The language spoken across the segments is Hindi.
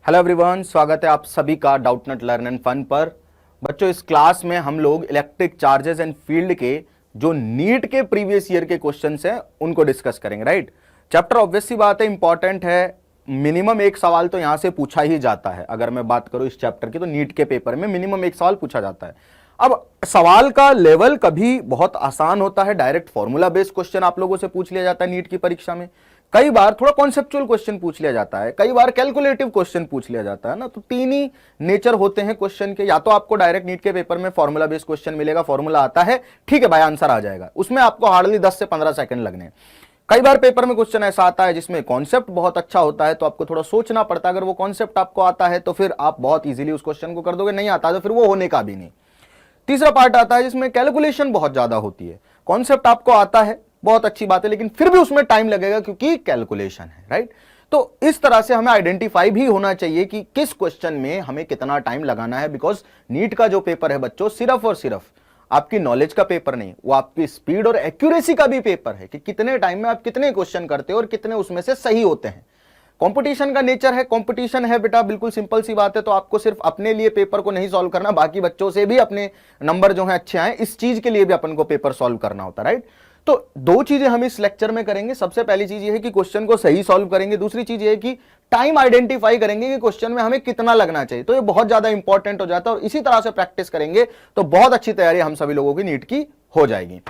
हेलो एवरीवन, स्वागत है आप सभी का डाउटनेट लर्न एंड फन पर। बच्चों, इस क्लास में हम लोग इलेक्ट्रिक चार्जेस एंड फील्ड के जो नीट के प्रीवियस ईयर के क्वेश्चंस हैं उनको डिस्कस करेंगे। राइट, चैप्टर ऑब्वियस सी बात है इंपॉर्टेंट है, मिनिमम एक सवाल तो यहां से पूछा ही जाता है। अगर मैं बात करूं इस चैप्टर की तो नीट के पेपर में मिनिमम एक सवाल पूछा जाता है। अब सवाल का लेवल कभी बहुत आसान होता है, डायरेक्ट फॉर्मूला बेस्ड क्वेश्चन आप लोगों से पूछ लिया जाता है नीट की परीक्षा में। कई बार थोड़ा कॉन्सेप्चुअल क्वेश्चन पूछ लिया जाता है, कई बार कैलकुलेटिव क्वेश्चन पूछ लिया जाता है ना। तो तीन ही नेचर होते हैं क्वेश्चन के। या तो आपको डायरेक्ट नीट के पेपर में फॉर्मूला बेस्ड क्वेश्चन मिलेगा, फॉर्मूला आता है, ठीक है भाई, आंसर आ जाएगा, उसमें आपको हार्डली 10 से 15 सेकंड लगने। कई बार पेपर में क्वेश्चन ऐसा आता है जिसमें कॉन्सेप्ट बहुत अच्छा होता है तो आपको थोड़ा सोचना पड़ता है। अगर वो कॉन्सेप्ट आपको आता है तो फिर आप बहुत इजीली उस क्वेश्चन को कर दोगे, नहीं आता तो फिर वो होने का भी नहीं। तीसरा पार्ट आता है जिसमें कैलकुलेशन बहुत ज्यादा होती है। कॉन्सेप्ट आपको आता है, बहुत अच्छी बात है, लेकिन फिर भी उसमें टाइम लगेगा क्योंकि कैलकुलेशन है। राइट, तो इस तरह से हमें आइडेंटिफाई भी होना चाहिए कि किस क्वेश्चन में हमें कितना टाइम लगाना है। बिकॉज नीट का जो पेपर है बच्चों, सिर्फ और सिर्फ आपकी नॉलेज का पेपर नहीं, वो आपकी स्पीड और एक्यूरेसी का भी पेपर है कि कितने टाइम में आप कितने क्वेश्चन करते हो और कितने उसमें से सही होते हैं। कंपटीशन का नेचर है, कंपटीशन है बेटा, बिल्कुल सिंपल सी बात है। तो आपको सिर्फ अपने लिए पेपर को नहीं सॉल्व करना, बाकी बच्चों से भी अपने नंबर जो है अच्छे आए, इस चीज के लिए भी अपन को पेपर सॉल्व करना होता है। राइट, तो दो चीजें हम इस लेक्चर में करेंगे। सबसे पहली चीज ये है कि क्वेश्चन को सही सॉल्व करेंगे, दूसरी चीज ये है कि टाइम आइडेंटिफाई करेंगे कि क्वेश्चन में हमें कितना लगना चाहिए। तो ये बहुत ज्यादा इंपॉर्टेंट हो जाता है और इसी तरह से प्रैक्टिस करेंगे तो बहुत अच्छी तैयारी हम सभी लोगों की नीट की हो जाएगी।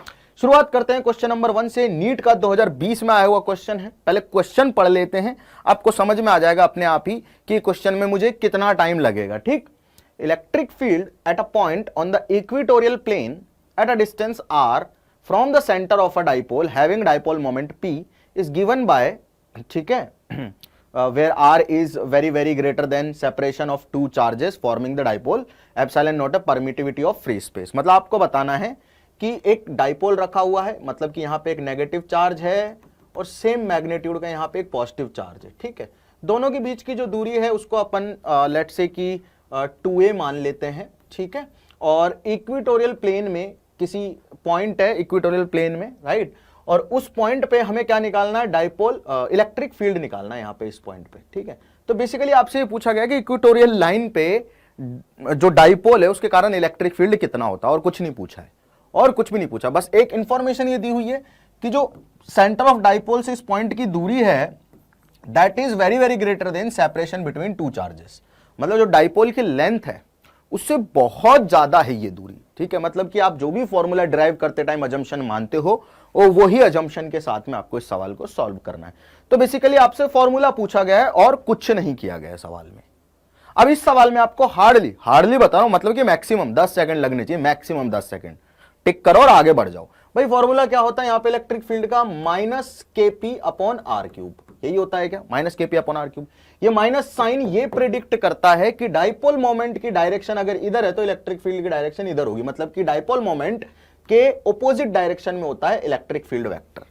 शुरुआत करते हैं क्वेश्चन नंबर 1 से। नीट का 2020 में आया हुआ क्वेश्चन है। पहले क्वेश्चन पढ़ लेते हैं, आपको समझ में आ जाएगा अपने आप ही कि क्वेश्चन में मुझे कितना टाइम लगेगा। ठीक, electric field at a point on the equatorial plane at a distance r from the center of a dipole having dipole moment p is given by, ठीक है, where r is very greater than separation of two charges forming the dipole epsilon not a permittivity of free space। मतलब आपको बताना है कि एक डाइपोल रखा हुआ है, मतलब कि यहां पे एक नेगेटिव चार्ज है और सेम मैग्नीट्यूड का यहां पे एक पॉजिटिव चार्ज है। ठीक है, दोनों के बीच की जो दूरी है उसको अपन लेट से कि 2a मान लेते हैं। ठीक है, और इक्वेटोरियल प्लेन में किसी पॉइंट है इक्वेटोरियल प्लेन में, राइट, और उस पॉइंट पे हमें क्या निकालना है, डाइपोल इलेक्ट्रिक फील्ड निकालना है यहां पे इस पॉइंट पे। ठीक है, तो बेसिकली आपसे ये पूछा गया कि इक्वेटोरियल लाइन पे जो डाइपोल है उसके कारण इलेक्ट्रिक फील्ड कितना होता है, और कुछ नहीं पूछा है, और कुछ भी नहीं पूछा। बस एक इंफॉर्मेशन ये दी हुई है कि जो सेंटर ऑफ डाइपोल से इस पॉइंट की दूरी है that is very greater than separation between two charges. मतलब जो डाइपोल की लेंथ है उससे बहुत ज्यादा है ये दूरी। ठीक है, मतलब कि आप जो भी फॉर्मूला ड्राइव करते टाइम अजम्पशन मानते हो और वही अजम्पशन के साथ में आपको इस सवाल को सॉल्व करना है। तो बेसिकली आपसे फॉर्मूला पूछा गया है और कुछ नहीं किया गया है सवाल में। अब इस सवाल में आपको हार्डली बता रहा हूं, मतलब कि मैक्सिमम 10 सेकंड लगने चाहिए, मैक्सिमम 10 सेकंड। टिक करो और आगे बढ़ जाओ। भाई फॉर्मूला क्या होता है यहाँ पे इलेक्ट्रिक फील्ड का, minus KP upon R cube. यही होता है क्या, minus KP upon R cube. ये माइनस साइन ये प्रेडिक्ट करता है कि डाइपोल मोमेंट की डायरेक्शन अगर इधर है तो इलेक्ट्रिक फील्ड की डायरेक्शन इधर होगी। मतलब कि डाइपोल मोमेंट के ऑपोजिट डायरेक्शन में होता है इलेक्ट्रिक फील्ड वेक्टर।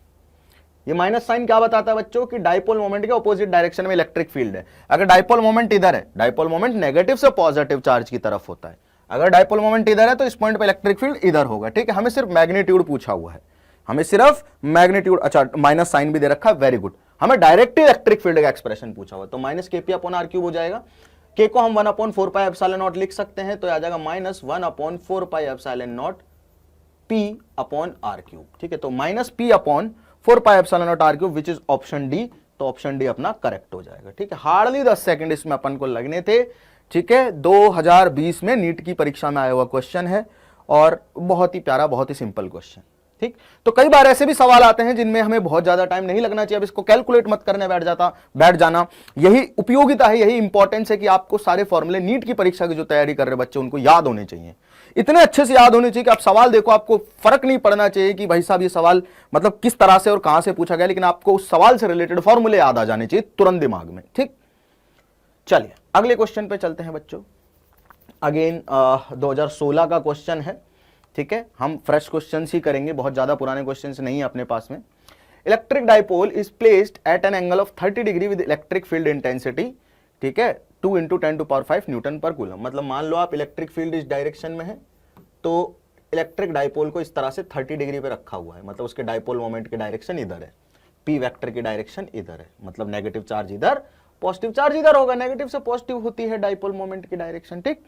ये माइनस साइन क्या बताता है बच्चों कि डाइपोल मोमेंट के ऑपोजिट डायरेक्शन में इलेक्ट्रिक फील्ड है। अगर डाइपोल मोमेंट इधर है, डाइपोल मोमेंट नेगेटिव से पॉजिटिव चार्ज की तरफ होता है, अगर डाइपोल मोमेंट इधर है तो इस पॉइंट पे इलेक्ट्रिक फील्ड इधर होगा। ठीक है, हमें सिर्फ मैग्नीट्यूड पूछा हुआ है, हमें सिर्फ मैग्नीट्यूड, अच्छा माइनस साइन भी दे रखा है, वेरी गुड। हमें डायरेक्ट इलेक्ट्रिक फील्ड का एक्सप्रेशन पूछा हुआ, तो minus KP upon R cube हो जाएगा। K को हम 1/4 पाई एप्सिलॉन नॉट लिख सकते हैं, तो आ जाएगा minus 1/4 pi epsilon not P upon R cube. ठीक है, तो minus P upon 4 pi epsilon not R cube which is option D. तो ऑप्शन डी अपना करेक्ट हो जाएगा। ठीक है, हार्डली 10 सेकंड इसमें अपन को लगने थे। ठीक है, 2020 में नीट की परीक्षा में आया हुआ क्वेश्चन है और बहुत ही प्यारा, बहुत ही सिंपल क्वेश्चन। ठीक, तो कई बार ऐसे भी सवाल आते हैं जिनमें हमें बहुत ज्यादा टाइम नहीं लगना चाहिए। अब इसको कैलकुलेट मत करने बैठ जाना। यही उपयोगिता है, यही इंपॉर्टेंस है कि आपको सारे फॉर्मूले नीट की परीक्षा की जो तैयारी कर रहे बच्चे उनको याद होने चाहिए, इतने अच्छे से याद होने चाहिए कि आप सवाल देखो, आपको फर्क नहीं पड़ना चाहिए कि भाई साहब ये सवाल मतलब किस तरह से और कहां से पूछा गया, लेकिन आपको उस सवाल से रिलेटेड फॉर्मूले याद आ जाने चाहिए तुरंत दिमाग में। ठीक, चलिए अगले क्वेश्चन पे चलते हैं बच्चों। अगेन 2016 का क्वेश्चन है। ठीक है, हम फ्रेश क्वेश्चंस ही करेंगे, बहुत ज्यादा पुराने क्वेश्चंस नहीं है अपने पास में। Electric dipole is placed at an angle of 30 degree with electric field intensity, ठीक है, 2 × 10⁵ न्यूटन पर कूलम। मतलब मान लो आप इलेक्ट्रिक फील्ड इस डायरेक्शन में है तो इलेक्ट्रिक डाइपोल को इस तरह से 30 डिग्री पे रखा हुआ है, मतलब उसके डाइपोल मोमेंट की डायरेक्शन इधर है, P वेक्टर की डायरेक्शन इधर है, मतलब नेगेटिव चार्ज इधर पॉजिटिव चार्ज इधर होगा, नेगेटिव से पॉजिटिव होती है डाइपोल मोमेंट की डायरेक्शन, ठीक।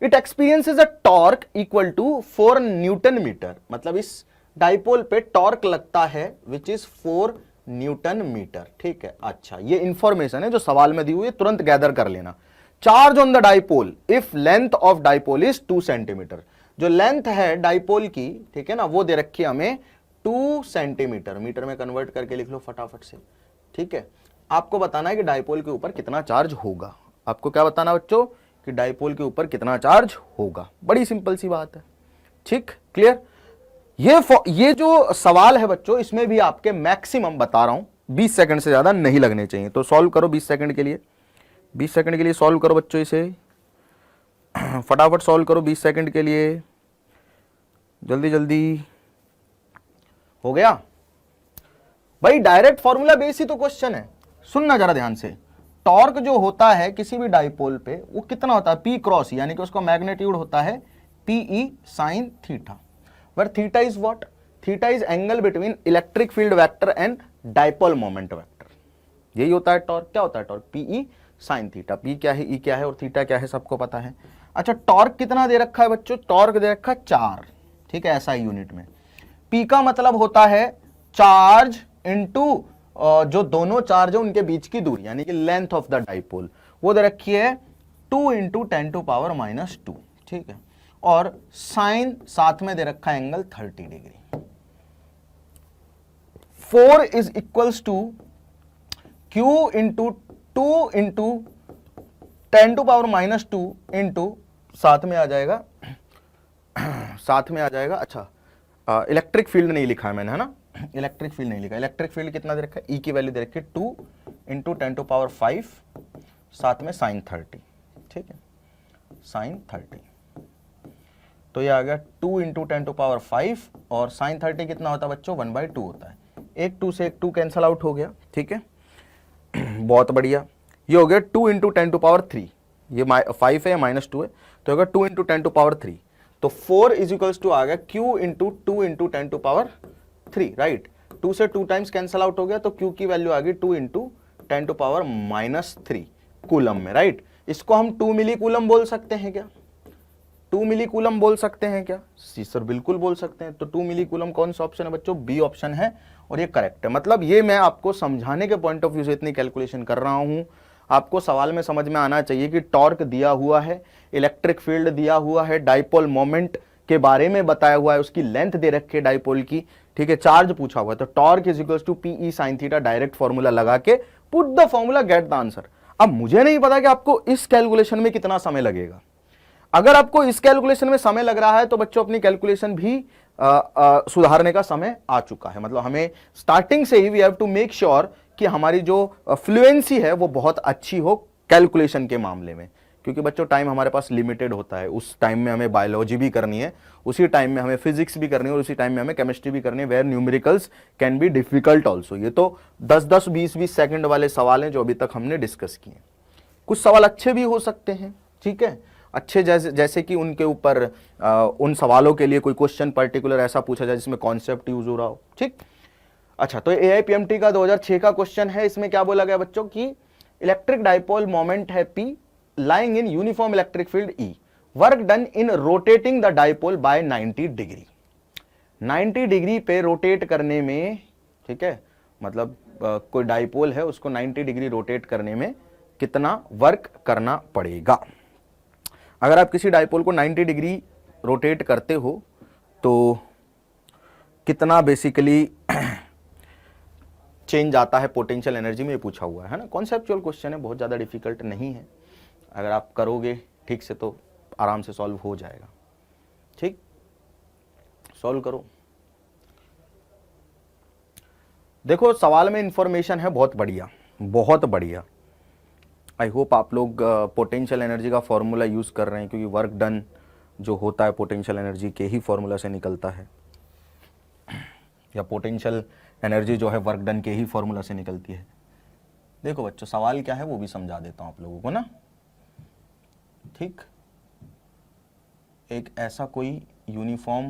It experiences a torque equal to 4 newton metre, मतलब इस डाइपोल पे टॉर्क लगता है विच इज 4 न्यूटन मीटर, ठीक है। अच्छा, ये इंफॉर्मेशन है जो सवाल में दी हुई है, तुरंत गैदर कर लेना। Charge on the dipole if length of dipole is 2 centimetre, जो लेंथ है डाइपोल की, ठीक है ना, वो दे रखी है हमें 2 सेंटीमीटर, मीटर में कन्वर्ट करके लिख लो फटाफट से, ठीक है। आपको बताना है कि डाइपोल के ऊपर कितना चार्ज होगा। आपको क्या बताना बच्चों कि डाइपोल के ऊपर कितना चार्ज होगा, बड़ी सिंपल सी बात है, ठीक, क्लियर। ये जो सवाल है बच्चों, इसमें भी आपके मैक्सिमम बता रहा हूं 20 सेकंड से ज्यादा नहीं लगने चाहिए, तो सॉल्व करो 20 सेकंड के लिए, 20 सेकंड के लिए सॉल्व करो बच्चों, इसे फटाफट सॉल्व करो 20 सेकंड के लिए, जल्दी जल्दी। हो गया भाई, डायरेक्ट फॉर्मूला बेस ही तो क्वेश्चन है। सुनना जरा ध्यान से, टॉर्क जो होता है किसी भी डाइपोल पे वो कितना होता है, पी क्रॉस, यानी कि उसका मैग्नीट्यूड होता है PE sine theta, where theta is what? Theta is angle between electric field vector and dipole moment vector। यही होता है टॉर्क। क्या होता है torque? PE sin theta. P क्या है, E क्या है और थीटा क्या है, सबको पता है। अच्छा, टॉर्क कितना दे रखा है बच्चों? टॉर्क दे रखा है 4, ठीक है, ऐसा यूनिट में। P का मतलब होता है चार्ज इनटू जो दोनों चार्ज है उनके बीच की दूरी, यानी कि लेंथ ऑफ द डाइपोल, वो दे रखी है 2 × 10⁻², ठीक है। और साइन साथ में दे रखा है angle 30 degree. 4 is equals to Q × 2 × 10⁻² into साथ में आ जाएगा, साथ में आ जाएगा। अच्छा, इलेक्ट्रिक फील्ड नहीं लिखा है मैंने, है ना, इलेक्ट्रिक फील्ड नहीं लिखा। इलेक्ट्रिक फील्ड कितना दे रखा है? E की वैल्यू दे रखी है 2 × 10⁵, साथ में साइन 30, ठीक है, साइन 30। तो ये आ गया 2 × 10⁵, और साइन 30 कितना होता है बच्चों? 1/2 होता है। एक 2 से एक 2 कैंसल आउट हो गया, ठीक है, बहुत बढ़िया। ये हो गया 2 × 10⁻3, ये 5 है, -2 है, तो होगा 2 × 10⁻3। तो 4 इज इक्वल्स टू आ गया Q × 2 × 10⁻3, राइट। 2 से 2 टाइम्स कैंसल आउट हो गया, तो Q की वैल्यू आ गई 2 × 10⁻³ कूलम में, राइट। इसको हम 2 मिली कूलम बोल सकते हैं क्या? 2 मिली कूलम बोल सकते हैं क्या? जी सर, बिल्कुल बोल सकते हैं। तो 2 मिली कूलम कौन सा ऑप्शन है बच्चों? बी ऑप्शन है, और ये करेक्ट है। मतलब ये मैं आपको समझाने के पॉइंट ऑफ व्यू से इतनी कैलकुलेशन कर रहा हूं, आपको सवाल में समझ में आना चाहिए कि टॉर्क दिया हुआ है, इलेक्ट्रिक फील्ड दिया हुआ है, डाइपोल मोमेंट के बारे में बताया हुआ है, उसकी लेंथ दे रखी है डाइपोल की, ठीक है, चार्ज पूछा हुआ है, तो torque is equals to PE sin theta, direct formula लगा के put the formula, get the answer. अब मुझे नहीं पता कि आपको इस कैलकुलेशन में कितना समय लगेगा। अगर आपको इस कैलकुलेशन में समय लग रहा है तो बच्चों अपनी कैलकुलेशन भी सुधारने का समय आ चुका है। मतलब हमें स्टार्टिंग से ही we have to make sure कि हमारी जो फ्लुएंसी है वो बहुत अच्छी हो कैलकुलेशन के मामले में, क्योंकि बच्चों टाइम हमारे पास लिमिटेड होता है। उस टाइम में हमें बायोलॉजी भी करनी है, उसी टाइम में हमें फिजिक्स भी करनी है, और उसी टाइम में हमें केमिस्ट्री भी करनी है, where numericals can be difficult also. ये तो 10-10, 20-20 सेकंड वाले सवाल हैं जो अभी तक हमने डिस्कस किए। कुछ सवाल अच्छे भी हो सकते हैं, ठीक है, अच्छे जैसे कि उनके ऊपर उन सवालों के लिए कोई क्वेश्चन पर्टिकुलर ऐसा पूछा जाए जिसमें कॉन्सेप्ट यूज हो रहा हो, ठीक। अच्छा, तो AIPMT का 2006 का क्वेश्चन है। इसमें क्या बोला गया बच्चों की इलेक्ट्रिक डाइपोल मोमेंट है P, lying in uniform electric field E, work done in rotating the dipole by 90 degree. 90 degree पे रोटेट करने में, ठीक है, मतलब कोई डाइपोल है उसको 90 डिग्री रोटेट करने में कितना वर्क करना पड़ेगा। अगर आप किसी डाइपोल को 90 डिग्री रोटेट करते हो तो कितना बेसिकली चेंज आता है पोटेंशियल एनर्जी में, ये पूछा हुआ है ना। कॉन्सेप्चुअल क्वेश्चन है, बहुत ज़्यादा डिफिकल्ट नहीं है। अगर आप करोगे ठीक से तो आराम से सॉल्व हो जाएगा, ठीक। सॉल्व करो। देखो सवाल में इंफॉर्मेशन है बहुत बढ़िया, बहुत बढ़िया। आई होप आप लोग पोटेंशियल एनर्जी का फॉर्मूला यूज़ कर रहे हैं, क्योंकि वर्क डन जो होता है पोटेंशियल एनर्जी के ही फॉर्मूला से निकलता है, या पोटेंशियल एनर्जी जो है वर्क डन के ही फॉर्मूला से निकलती है। देखो बच्चों सवाल क्या है वो भी समझा देता हूं आप लोगों को ना, ठीक। एक ऐसा कोई यूनिफॉर्म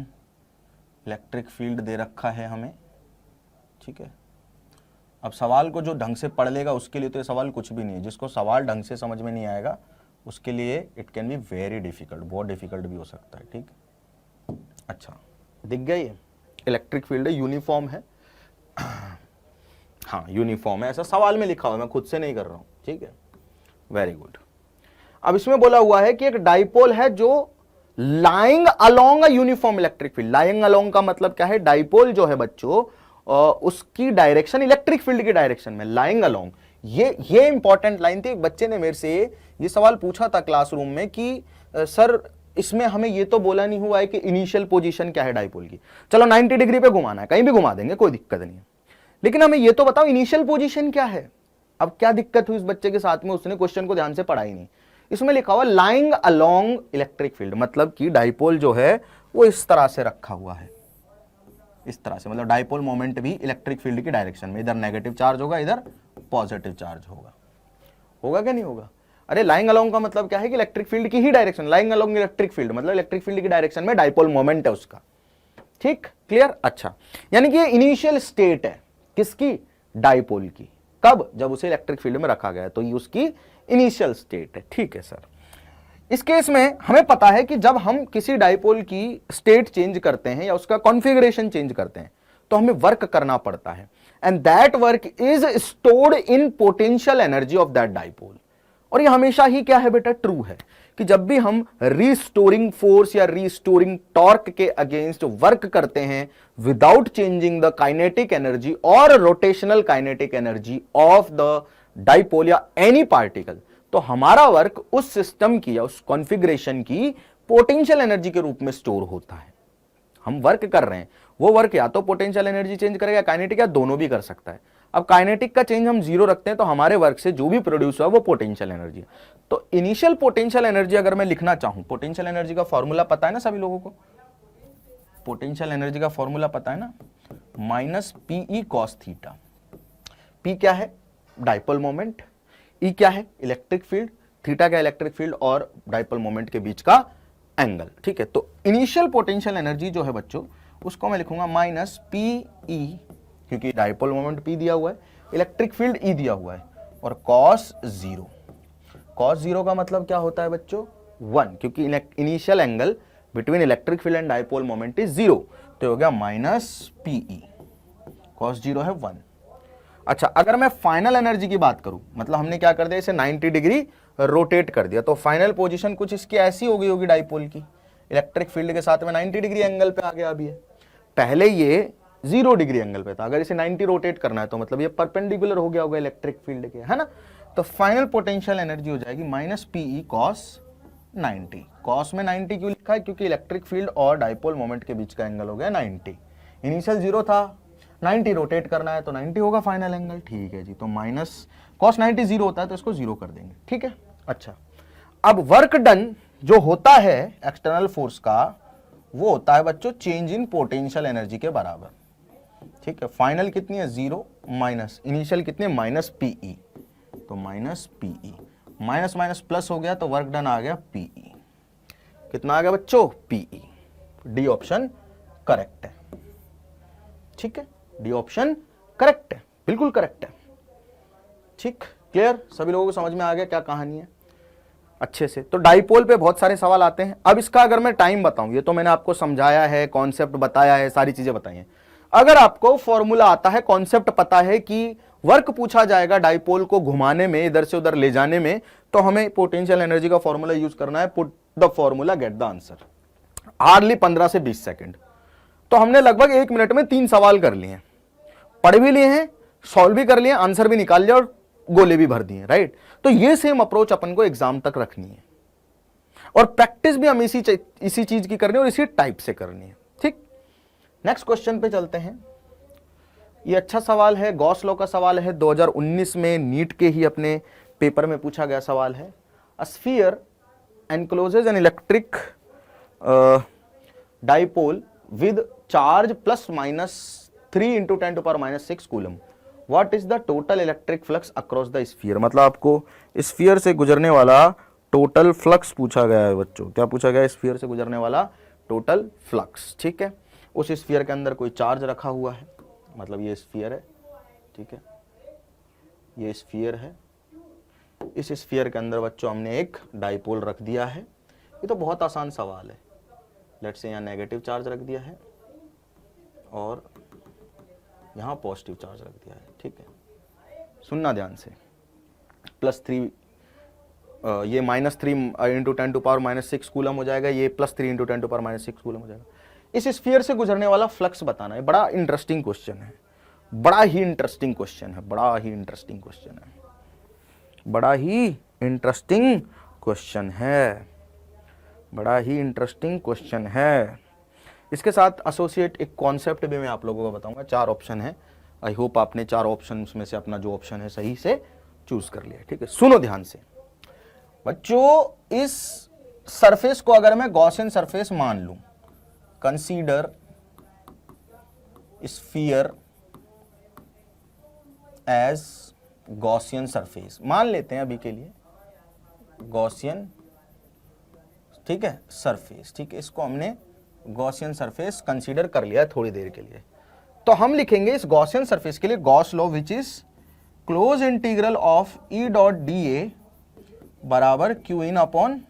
इलेक्ट्रिक फील्ड दे रखा है हमें, ठीक है, अब सवाल को जो ढंग से पढ़ लेगा उसके लिए तो ये सवाल कुछ भी नहीं है, जिसको सवाल ढंग से समझ में नहीं आएगा उसके लिए it can be very difficult, बहुत डिफिकल्ट भी हो सकता है, ठीक। अच्छा, दिख गया ये इलेक्ट्रिक फील्ड है, यूनिफॉर्म है, हाँ यूनिफॉर्म है, ऐसा सवाल में लिखा हुआ है, मैं खुद से नहीं कर रहा हूं, ठीक है, वेरी गुड। अब इसमें बोला हुआ है कि एक डाइपोल है जो lying along a uniform electric field. Lying along का मतलब क्या है, डाइपोल जो है बच्चों उसकी डायरेक्शन इलेक्ट्रिक फील्ड की डायरेक्शन में, लाइंग अलोंग। ये इंपॉर्टेंट लाइन थी। एक बच्चे ने मेरे से ये सवाल पूछा था क्लासरूम में कि सर इसमें हमें ये तो बोला नहीं हुआ है कि इनिशियल पोजीशन क्या है डाइपोल की। चलो 90 डिग्री पे घुमाना है, कहीं भी घुमा देंगे, कोई दिक्कत नहीं है, लेकिन हमें ये तो बताओ इनिशियल पोजीशन क्या है। अब क्या दिक्कत हुई इस बच्चे के साथ में, उसने क्वेश्चन को ध्यान से पढ़ा ही नहीं। इसमें लिखा हुआ लाइंग अलोंग इलेक्ट्रिक फील्ड, मतलब कि डाइपोल जो है वो इस तरह से रखा हुआ है, इस तरह से, मतलब डाइपोल मोमेंट भी इलेक्ट्रिक फील्ड की डायरेक्शन में, इधर नेगेटिव चार्ज होगा, इधर पॉजिटिव चार्ज होगा। होगा क्या नहीं होगा? अरे लाइंग अलोंग का मतलब क्या है कि इलेक्ट्रिक फील्ड की ही direction, lying along electric field मतलब इलेक्ट्रिक फील्ड की डायरेक्शन में डाइपोल मोमेंट है उसका, ठीक, क्लियर। अच्छा, यानी कि ये इनिशियल स्टेट है किसकी, डाइपोल की। कब? जब उसे इलेक्ट्रिक फील्ड में रखा गया, तो ये उसकी इनिशियल स्टेट है, ठीक है सर। इस केस में हमें पता है कि जब हम किसी डाइपोल की स्टेट चेंज करते हैं या उसका कॉन्फ़िगरेशन चेंज करते हैं तो हमें वर्क करना पड़ता है, and that work is stored in potential energy of that dipole. और ये हमेशा ही क्या है बेटा, ट्रू है कि जब भी हम रीस्टोरिंग फोर्स या रीस्टोरिंग टॉर्क के अगेंस्ट वर्क करते हैं without changing the kinetic energy और rotational kinetic energy of the dipole या एनी पार्टिकल, तो हमारा वर्क उस सिस्टम की या उस कॉन्फ़िगरेशन की पोटेंशियल एनर्जी के रूप में स्टोर होता है। हम वर्क कर रहे हैं, वो वर्क या तो पोटेंशियल एनर्जी चेंज करेगा, काइनेटिक, या दोनों भी कर सकता है। अब काइनेटिक का चेंज हम 0 रखते हैं तो हमारे वर्क से जो भी प्रोड्यूस हुआ वो पोटेंशियल एनर्जी है। तो इनिशियल पोटेंशियल एनर्जी अगर मैं लिखना चाहूं, पोटेंशियल एनर्जी का फॉर्मूला पता है ना सभी लोगों को, पोटेंशियल एनर्जी का फॉर्मूला पता है ना, minus PE cos theta. P क्या है, डाइपोल मोमेंट, ई क्या है, इलेक्ट्रिक फील्ड, थीटा क्या, इलेक्ट्रिक फील्ड और डाइपोल मोमेंट के बीच का एंगल, ठीक है। तो इनिशियल पोटेंशियल एनर्जी जो है बच्चों उसको मैं लिखूंगा माइनस पीई, क्योंकि डाइपोल मोमेंट पी दिया हुआ है, इलेक्ट्रिक फील्ड ई दिया हुआ है, और कॉस 0। कॉस 0 का मतलब क्या होता है बच्चों, 1, क्योंकि initial angle between electric field and dipole moment is 0, तो हो गया माइनस पीई, कॉस 0 है 1। अच्छा, अगर मैं फाइनल एनर्जी की बात करूं, मतलब हमने क्या कर दिया, इसे 90 डिग्री रोटेट कर दिया, तो फाइनल पोजीशन कुछ इसकी ऐसी हो गई होगी डाइपोल की, इलेक्ट्रिक फील्ड के साथ में 90 डिग्री एंगल पे आ गया। अभी पहले ये 0 डिग्री एंगल पे था, अगर इसे 90 रोटेट करना है तो मतलब ये परपेंडिकुलर हो गया होगा इलेक्ट्रिक फील्ड के, है ना। तो फाइनल पोटेंशियल एनर्जी हो जाएगी माइनस पीई कॉस 90। कॉस में 90 क्यों लिखा है, क्योंकि इलेक्ट्रिक फील्ड और डाइपोल मोमेंट के बीच का एंगल हो गया 90। इनिशियल 0 था, 90 रोटेट करना है तो 90 होगा फाइनल एंगल, ठीक है जी। तो माइनस कॉस 90 0 होता है तो इसको 0 कर देंगे, ठीक है। अच्छा, अब वर्क डन जो होता है एक्सटर्नल फोर्स का, वो होता है बच्चों चेंज इन पोटेंशियल एनर्जी के बराबर, ठीक है। फाइनल कितनी है 0 माइनस इनिशियल कितनी है माइनस पीई, तो minus PE, minus minus plus हो गया तो वर्क डन आ गया पीई। कितना आ गया बच्चों, पीई। डी ऑप्शन करेक्ट है, ठीक है, डी ऑप्शन करेक्ट है, बिल्कुल करेक्ट है, ठीक, क्लियर। सभी लोगों को समझ में आ गया क्या कहानी है अच्छे से। तो डाइपोल पे बहुत सारे सवाल आते हैं। अब इसका अगर मैं टाइम बताऊं, ये तो मैंने आपको समझाया है, कॉन्सेप्ट बताया है, सारी चीजें बताई हैं। अगर आपको फॉर्मूला आता है, कॉन्सेप्ट पता है कि वर्क पूछा जाएगा डाइपोल को घुमाने में, इधर से उधर ले जाने में, तो हमें पोटेंशियल एनर्जी का फॉर्मूला यूज करना है, put the formula get the answer. Hardly 15 से 20 सेकंड। तो हमने लगभग 1 मिनट में 3 सवाल कर लिए, पढ़ भी लिए हैं, सॉल्व भी कर लिए, आंसर भी निकाल लिया और गोले भी भर दिए, राइट। तो ये सेम अप्रोच अपन को एग्जाम तक रखनी है, और प्रैक्टिस भी हम इसी चीज की करनी है और इसी टाइप से करनी है, ठीक। नेक्स्ट क्वेश्चन पे चलते हैं। ये अच्छा सवाल है, गॉस लॉ का सवाल है, 2019 में नीट के ही अपने पेपर में पूछा गया सवाल है। A sphere encloses an electric dipole with charge plus minus 3 × 10⁻⁶ coulomb. What is the total electric flux across the sphere. मतलब आपको स्फीयर से गुजरने वाला टोटल फ्लक्स पूछा गया है बच्चों। क्या पूछा गया है, स्फीयर से गुजरने वाला टोटल फ्लक्स, ठीक है। उस स्फीयर के अंदर कोई चार्ज रखा हुआ है, मतलब ये स्फीयर है, ठीक है, ये स्फीयर है, इस स्फीयर के अंदर बच्चों हमने एक डाइपोल रख दिया है। ये तो बहुत आसान सवाल है। लेट्स से यहाँ नेगेटिव चार्ज रख दिया है और यहाँ पॉजिटिव चार्ज रख दिया है, ठीक है। सुनना ध्यान से, +3 ये -3 इंटू 10⁻⁻6 कूलम हो जाएगा, ये +3 इंटू 10⁻⁻6 कूलम हो जाएगा। इस स्फीयर से गुजरने वाला फ्लक्स बताना है। बड़ा इंटरेस्टिंग क्वेश्चन है, बड़ा ही इंटरेस्टिंग क्वेश्चन है, बड़ा ही इंटरेस्टिंग क्वेश्चन है, बड़ा ही इंटरेस्टिंग क्वेश्चन है, बड़ा ही इंटरेस्टिंग क्वेश्चन है। इसके साथ एसोसिएट एक कॉन्सेप्ट भी मैं आप लोगों को बताऊंगा। 4 ऑप्शन है, आई होप आपने 4 ऑप्शन में से अपना जो ऑप्शन है सही से चूज कर लिया, ठीक है। सुनो ध्यान से बच्चों, इस सरफेस को अगर मैं गॉसियन सरफेस मान लूं, consider sphere as Gaussian surface मान लेते हैं अभी के लिए, गॉसियन, ठीक है, सरफेस, ठीक है। इसको हमने गॉसियन सरफेस कंसीडर कर लिया है थोड़ी देर के लिए। तो हम लिखेंगे इस गॉसियन सरफेस के लिए Gauss law, which is close integral of E dot d A बराबर Q in upon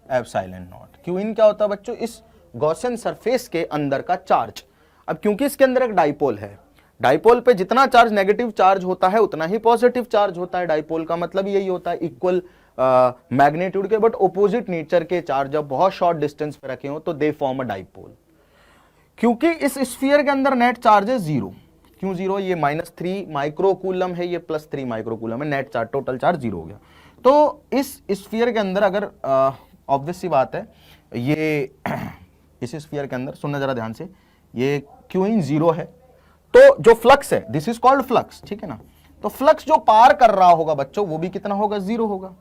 epsilon naught. Q in क्या होता है बच्चों? इस गॉसियन सरफेस के अंदर का चार्ज। अब क्योंकि इसके अंदर एक डाइपोल है, डाइपोल पे जितना चार्ज नेगेटिव चार्ज होता है उतना ही पॉजिटिव चार्ज होता है। डाइपोल का मतलब यही होता है, इक्वल मैग्नीट्यूड के बट ओपोजिट नेचर के चार्ज जब बहुत शॉर्ट डिस्टेंस पे रखे हो तो दे फॉर्म अ डाइपोल। क्योंकि इस स्फीयर के अंदर नेट चार्ज है 0। क्यों 0? ये -3 माइक्रोकूलम है, ये +3 माइक्रोकूलम है, नेट चार्ज टोटल चार्ज 0 हो गया। तो इस स्फीयर के अंदर अगर ऑब्वियस सी बात है, ये इस स्फीयर के अंदर सुनना जरा ध्यान से, ये क्यू इन 0 है, तो जो फ्लक्स है दिस इज कॉल्ड फ्लक्स, ठीक है ना। तो फ्लक्स जो पार कर रहा होगा बच्चों वो भी कितना होगा? 0 होगा।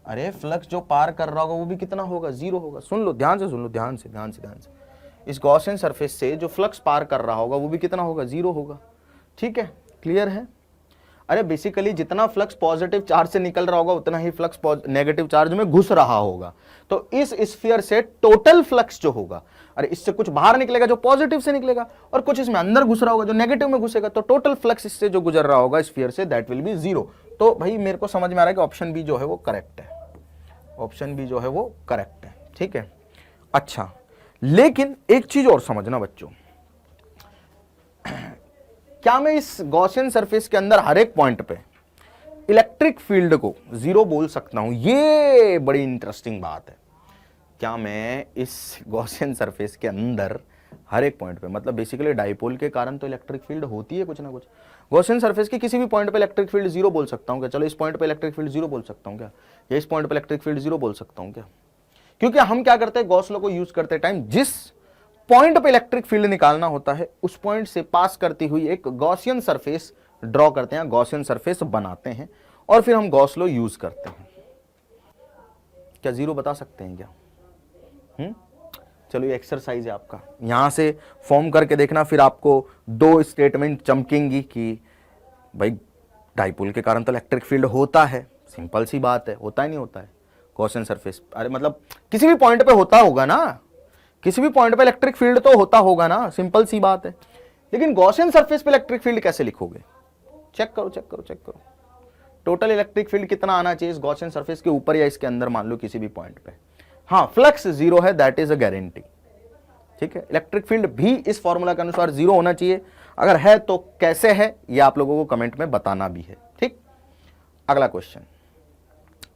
अरे फ्लक्स जो पार कर रहा होगा वो भी कितना होगा? 0 होगा। सुन लो ध्यान से, सुन लो ध्यान से, ध्यान से, ध्यान से। इस गॉसियन सरफेस से जो फ्लक्स पार कर रहा होगा वो भी कितना होगा? 0 होगा, ठीक है, क्लियर है। अरे बेसिकली जितना फ्लक्स पॉजिटिव चार्ज से निकल रहा होगा उतना ही फ्लक्स नेगेटिव चार्ज में घुस रहा होगा। तो इस स्फीयर से टोटल फ्लक्स जो होगा, अरे इससे कुछ बाहर निकलेगा जो पॉजिटिव से निकलेगा और कुछ इसमें अंदर घुस रहा होगा जो नेगेटिव में घुसेगा, तो टोटल फ्लक्स इससे जो गुजर रहा होगा sphere say that will be 0। तो भाई मेरे को समझ में आ रहा है कि ऑप्शन बी जो है वो करेक्ट है, ऑप्शन बी जो है वो करेक्ट है, ठीक है। अच्छा, लेकिन एक चीज और समझना बच्चों, क्या मैं इस गॉसियन सरफेस के अंदर हर एक पॉइंट पे इलेक्ट्रिक फील्ड को 0 बोल सकता हूं? ये बड़ी इंटरेस्टिंग बात है। क्या मैं इस गॉसियन सरफेस के अंदर हर एक पॉइंट पे, मतलब बेसिकली डाइपोल के कारण तो इलेक्ट्रिक फील्ड होती है कुछ ना कुछ, गॉसियन सरफेस के किसी भी पॉइंट पे इलेक्ट्रिक फील्ड 0 बोल सकता हूं क्या? चलो इस पॉइंट पे इलेक्ट्रिक फील्ड 0 बोल सकता हूं क्या? या इस पॉइंट पे इलेक्ट्रिक फील्ड 0 बोल सकता हूं क्या? क्योंकि हम क्या करते हैं, गॉस लॉ को यूज करते टाइम जिस पॉइंट पे इलेक्ट्रिक फील्ड निकालना होता है उस पॉइंट से पास करती हुई एक गॉसियन सरफेस ड्रॉ करते हैं, गॉसियन सरफेस बनाते हैं और फिर हम गॉस लॉ यूज करते हैं। क्या 0 बता सकते हैं क्या? चलो ये एक्सरसाइज है आपका, यहां से फॉर्म करके देखना, फिर आपको 2 स्टेटमेंट चमकेंगी कि भाई डाइपोल के कारण तो इलेक्ट्रिक फील्ड होता है, सिंपल सी बात है, होता ही नहीं होता है गॉसियन सरफेस, अरे मतलब किसी भी पॉइंट पे होता होगा ना, किसी भी पॉइंट पे इलेक्ट्रिक फील्ड तो होता होगा ना, सिंपल सी बात है। लेकिन गॉसियन सरफेस पे इलेक्ट्रिक फील्ड कैसे लिखोगे? चेक करो, चेक करो, चेक करो, टोटल इलेक्ट्रिक फील्ड कितना आना चाहिए इस गॉसियन सरफेस के ऊपर या इसके अंदर, मान लो किसी भी पॉइंट पे। हाँ, फ्लक्स 0 है, दैट इज अ गारंटी, ठीक है। इलेक्ट्रिक फील्ड भी इस फॉर्मूला के अनुसार 0 होना चाहिए, अगर है तो कैसे है ये आप लोगों को कमेंट में बताना भी है, ठीक। अगला क्वेश्चन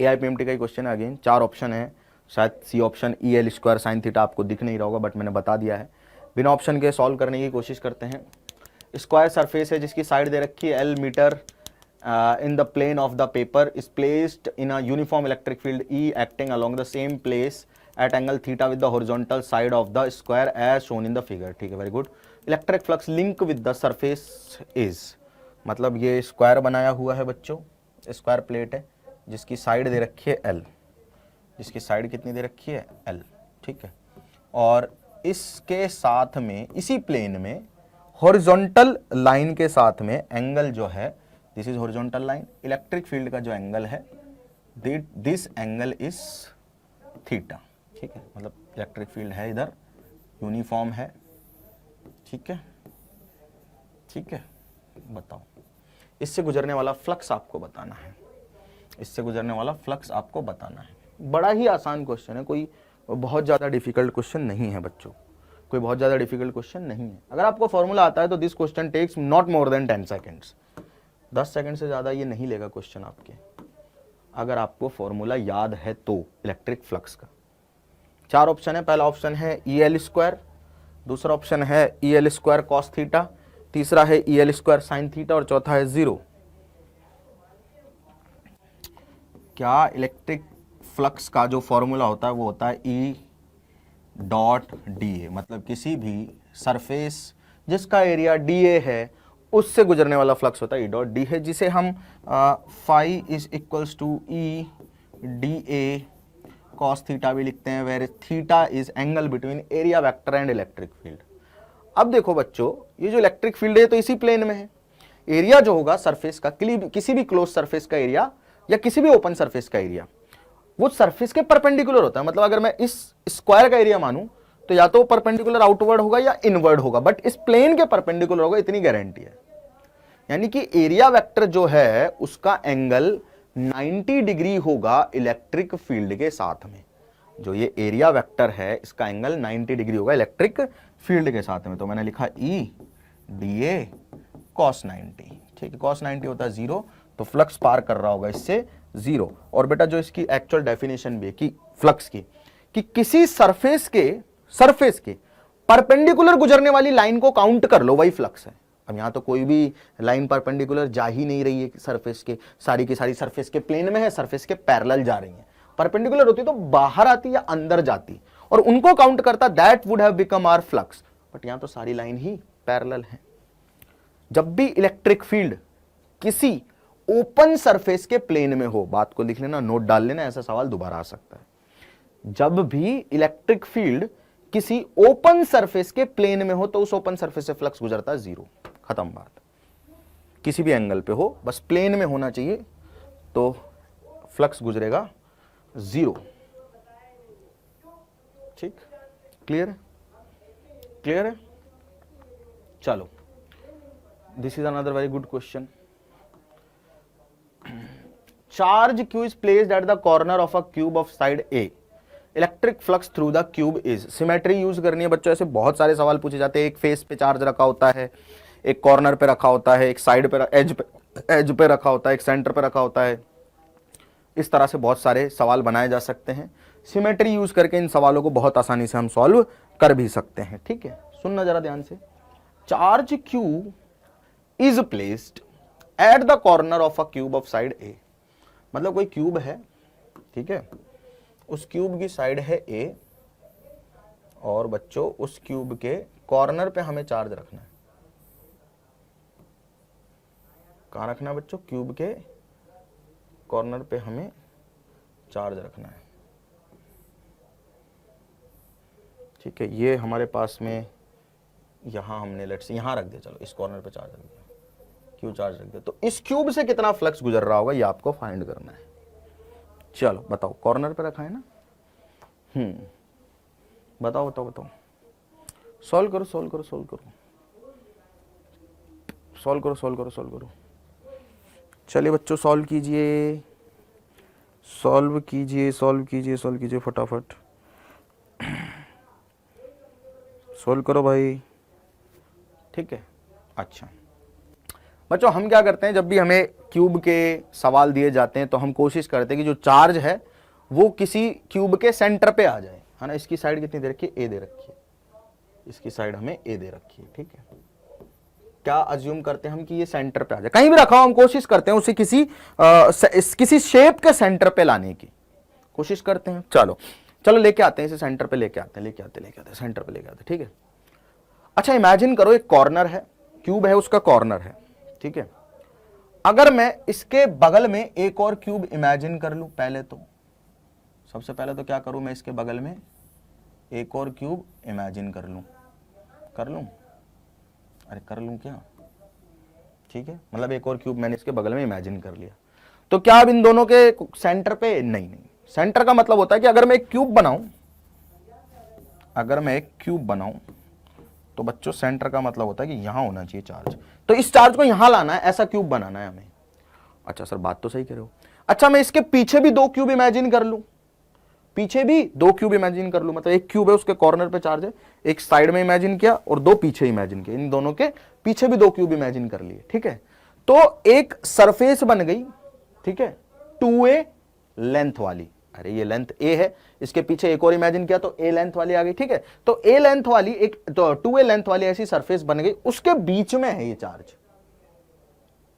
एआईपीएमटी का ही क्वेश्चन है, अगेन 4 ऑप्शन है, शायद C option EL² sin theta आपको दिख नहीं रहा होगा बट मैंने बता दिया है। बिना ऑप्शन के सॉल्व करने की कोशिश करते हैं। स्क्वायर सरफेस है जिसकी साइड दे रखी है L metre in the plane of the paper is placed in a uniform electric field E acting along the same place at angle theta with the horizontal side of the square as shown in the figure, ठीक है, very good. Electric flux link with the surface is, मतलब ये स्क्वायर बनाया हुआ है बच्चों, स्क्वायर प्लेट है जिसकी साइड दे रखी है L, जिसकी साइड कितनी दे रखी है L, ठीक है। और इसके साथ में इसी प्लेन में हॉरिजॉन्टल लाइन के साथ में एंगल जो है, this is horizontal line, electric field का जो एंगल है दिस एंगल इज थीटा, ठीक है। मतलब इलेक्ट्रिक फील्ड है इधर, यूनिफॉर्म है, ठीक है, ठीक है। बताओ इससे गुजरने वाला फ्लक्स आपको बताना है, इससे गुजरने वाला फ्लक्स आपको बताना है। बड़ा ही आसान क्वेश्चन है, कोई बहुत ज़्यादा डिफिकल्ट क्वेश्चन नहीं है बच्चों, कोई बहुत ज़्यादा डिफिकल्ट क्वेश्चन नहीं है। अगर आपको फॉर्मूला आता है तो this question takes not more than 10 seconds, 10 second से ज़्यादा ये नहीं लेगा क्वेश्चन आपके, अगर आपको फॉर्मूला याद है तो इलेक्ट्रिक फ्लक्स का। 4 ऑप्शन है, पहला ऑप्शन है EL², दूसरा ऑप्शन है EL² cos थीटा, तीसरा है EL² sin थीटा और चौथा है 0। क्या इलेक्ट्रिक फ्लक्स का जो फॉर्मूला होता है वो होता है E.dA, मतलब किसी भी सरफेस जिसका एरिया dA है उससे गुजरने वाला फ्लक्स होता है E.D है, जिसे हम phi is equals to E.dA cos theta भी लिखते हैं, where theta is angle between area vector and electric field. अब देखो बच्चों, ये जो इलेक्ट्रिक फील्ड है तो इसी प्लेन में है, एरिया जो होगा सरफेस का, किसी भी क्लोज सरफेस का एरिया या किसी भी ओपन सरफेस का एरिया वो सरफेस के परपेंडिकुलर होता है। मतलब अगर मैं इस स्क्वायर का एरिया मानूं तो या तो परपेंडिकुलर आउटवर्ड होगा या इनवर्ड होगा, बट इस प्लेन के परपेंडिकुलर होगा, इतनी गारंटी है। यानी कि एरिया वेक्टर जो है उसका एंगल 90 डिग्री होगा इलेक्ट्रिक फील्ड के साथ में। जो ये एरिया वेक्टर है इसका एंगल 90 डिग्री होगा इलेक्ट्रिक फील्ड के साथ में। तो मैंने लिखा E.dA cos 90, ठीक है, cos 90 होता है 0, तो फ्लक्स पार कर रहा होगा इससे 0। और बेटा जो इसकी एक्चुअल डेफिनेशन भी है कि फ्लक्स की, कि किसी सरफेस के परपेंडिकुलर गुजरने वाली लाइन को काउंट कर लो, वही फ्लक्स है। अब यहां तो कोई भी लाइन परपेंडिकुलर जा ही नहीं रही है सरफेस के, सारी की सारी सरफेस के प्लेन में है, सरफेस के पैरेलल जा रही है। परपेंडिकुलर होती तो बाहर आती या अंदर जाती और उनको काउंट करता, that would have become our flux, but यहां तो सारी लाइन ही पैरेलल है। जब भी इलेक्ट्रिक फील्ड किसी ओपन सरफेस के प्लेन में हो, बात को लिख लेना, नोट डाल लेना, ऐसा सवाल दोबारा आ सकता है। जब भी इलेक्ट्रिक फील्ड किसी ओपन सरफेस के प्लेन में हो तो उस ओपन सरफेस से फ्लक्स गुजरता है 0, खत्म बात। किसी भी एंगल पे हो, बस प्लेन में होना चाहिए तो फ्लक्स गुजरेगा 0। ठीक, क्लियर क्लियर है। चलो, this is another very good question. Charge Q is placed at the corner of a cube of side A. Electric flux through the cube is. Symmetry use करनी है बच्चों, ऐसे बहुत सारे सवाल पूछे जाते हैं। एक फेस पे चार्ज रखा होता है, एक कॉर्नर पे रखा होता है, एक साइड पे एज पे रखा होता है, एक सेंटर पे रखा होता है। इस तरह से बहुत सारे सवाल बनाए जा सकते हैं। सिमेट्री यूज करके इन सवालों को बहुत आसानी से हम सॉल्व कर भी सकते हैं। ठीक है, सुनना जरा ध्यान से। Charge Q is placed at the corner of a cube of side A. मतलब कोई क्यूब है, ठीक है, उस क्यूब की साइड है A और बच्चों उस क्यूब के कॉर्नर पे हमें चार्ज रखना है। कहां रखना है बच्चों? क्यूब के कॉर्नर पे हमें चार्ज रखना है। ठीक है, ये हमारे पास में यहां हमने लेट्स से यहां रख दिया, चलो इस कॉर्नर पे चार्ज रख दिया, क्यू चार्ज रख दिया। तो इस क्यूब से कितना फ्लक्स गुजर रहा होगा ये आपको फाइंड करना है। चलो बताओ, कॉर्नर पे रखा है ना, बताओ बताओ बताओ, सॉल्व करो सॉल्व करो सॉल्व करो सॉल्व करो सॉल्व करो सॉल्व करो। चलिए बच्चों सॉल्व कीजिए सॉल्व कीजिए सॉल्व कीजिए सॉल्व कीजिए फटाफट सॉल्व करो भाई। ठीक है, अच्छा बच्चों हम क्या करते हैं, जब भी हमें क्यूब के सवाल दिए जाते हैं तो हम कोशिश करते हैं कि जो चार्ज है वो किसी क्यूब के सेंटर पे आ जाए, है ना। इसकी साइड कितनी दे रखी है? ए दे रखी है, इसकी साइड हमें ए दे रखी है। ठीक है, क्या अज्यूम करते हैं हम कि ये सेंटर पे आ जाए, कहीं भी रखा हो हम कोशिश करते हैं उसे किसी शेप के सेंटर पे लाने की कोशिश करते हैं। चलो चलो लेके आते हैं इसे सेंटर पे, लेके आते हैं सेंटर पे लेके आते हैं। ठीक है, अच्छा इमेजिन करो एक कॉर्नर है, क्यूब है, उसका कॉर्नर है। ठीक है, अगर मैं इसके बगल में एक और क्यूब इमेजिन कर लूं, सबसे पहले तो क्या करूं, मैं इसके बगल में एक और क्यूब इमेजिन कर लूं अरे कर लूं क्या? ठीक है, मतलब एक और क्यूब मैंने इसके बगल में इमेजिन कर लिया, तो क्या अब इन दोनों के सेंटर पे? नहीं, सेंटर का मतलब होता है कि अगर मैं एक क्यूब बनाऊं तो बच्चों सेंटर का मतलब होता है कि यहां होना चाहिए चार्ज, तो इस चार्ज को यहां लाना है, ऐसा क्यूब बनाना है हमें। अच्छा सर बात तो सही कह रहे हो। अच्छा मैं इसके पीछे भी 2 क्यूब इमेजिन कर लूं, पीछे भी 2 क्यूब इमेजिन कर लूं, मतलब एक क्यूब है उसके कॉर्नर पे चार्ज है, एक साइड में इमेजिन किया और 2 पीछे इमेजिन किया, इन दोनों के पीछे भी 2 क्यूब इमेजिन कर लिए, ठीक है। तो एक सरफेस बन गई, ठीक है, 2a लेंथ वाली, अरे ये लेंथ a है, इसके पीछे एक और इमेजिन किया तो a लेंथ वाली आ गई, ठीक है। तो a लेंथ वाली एक तो 2a लेंथ वाली ऐसी सरफेस बन गई, उसके बीच में है ये चार्ज,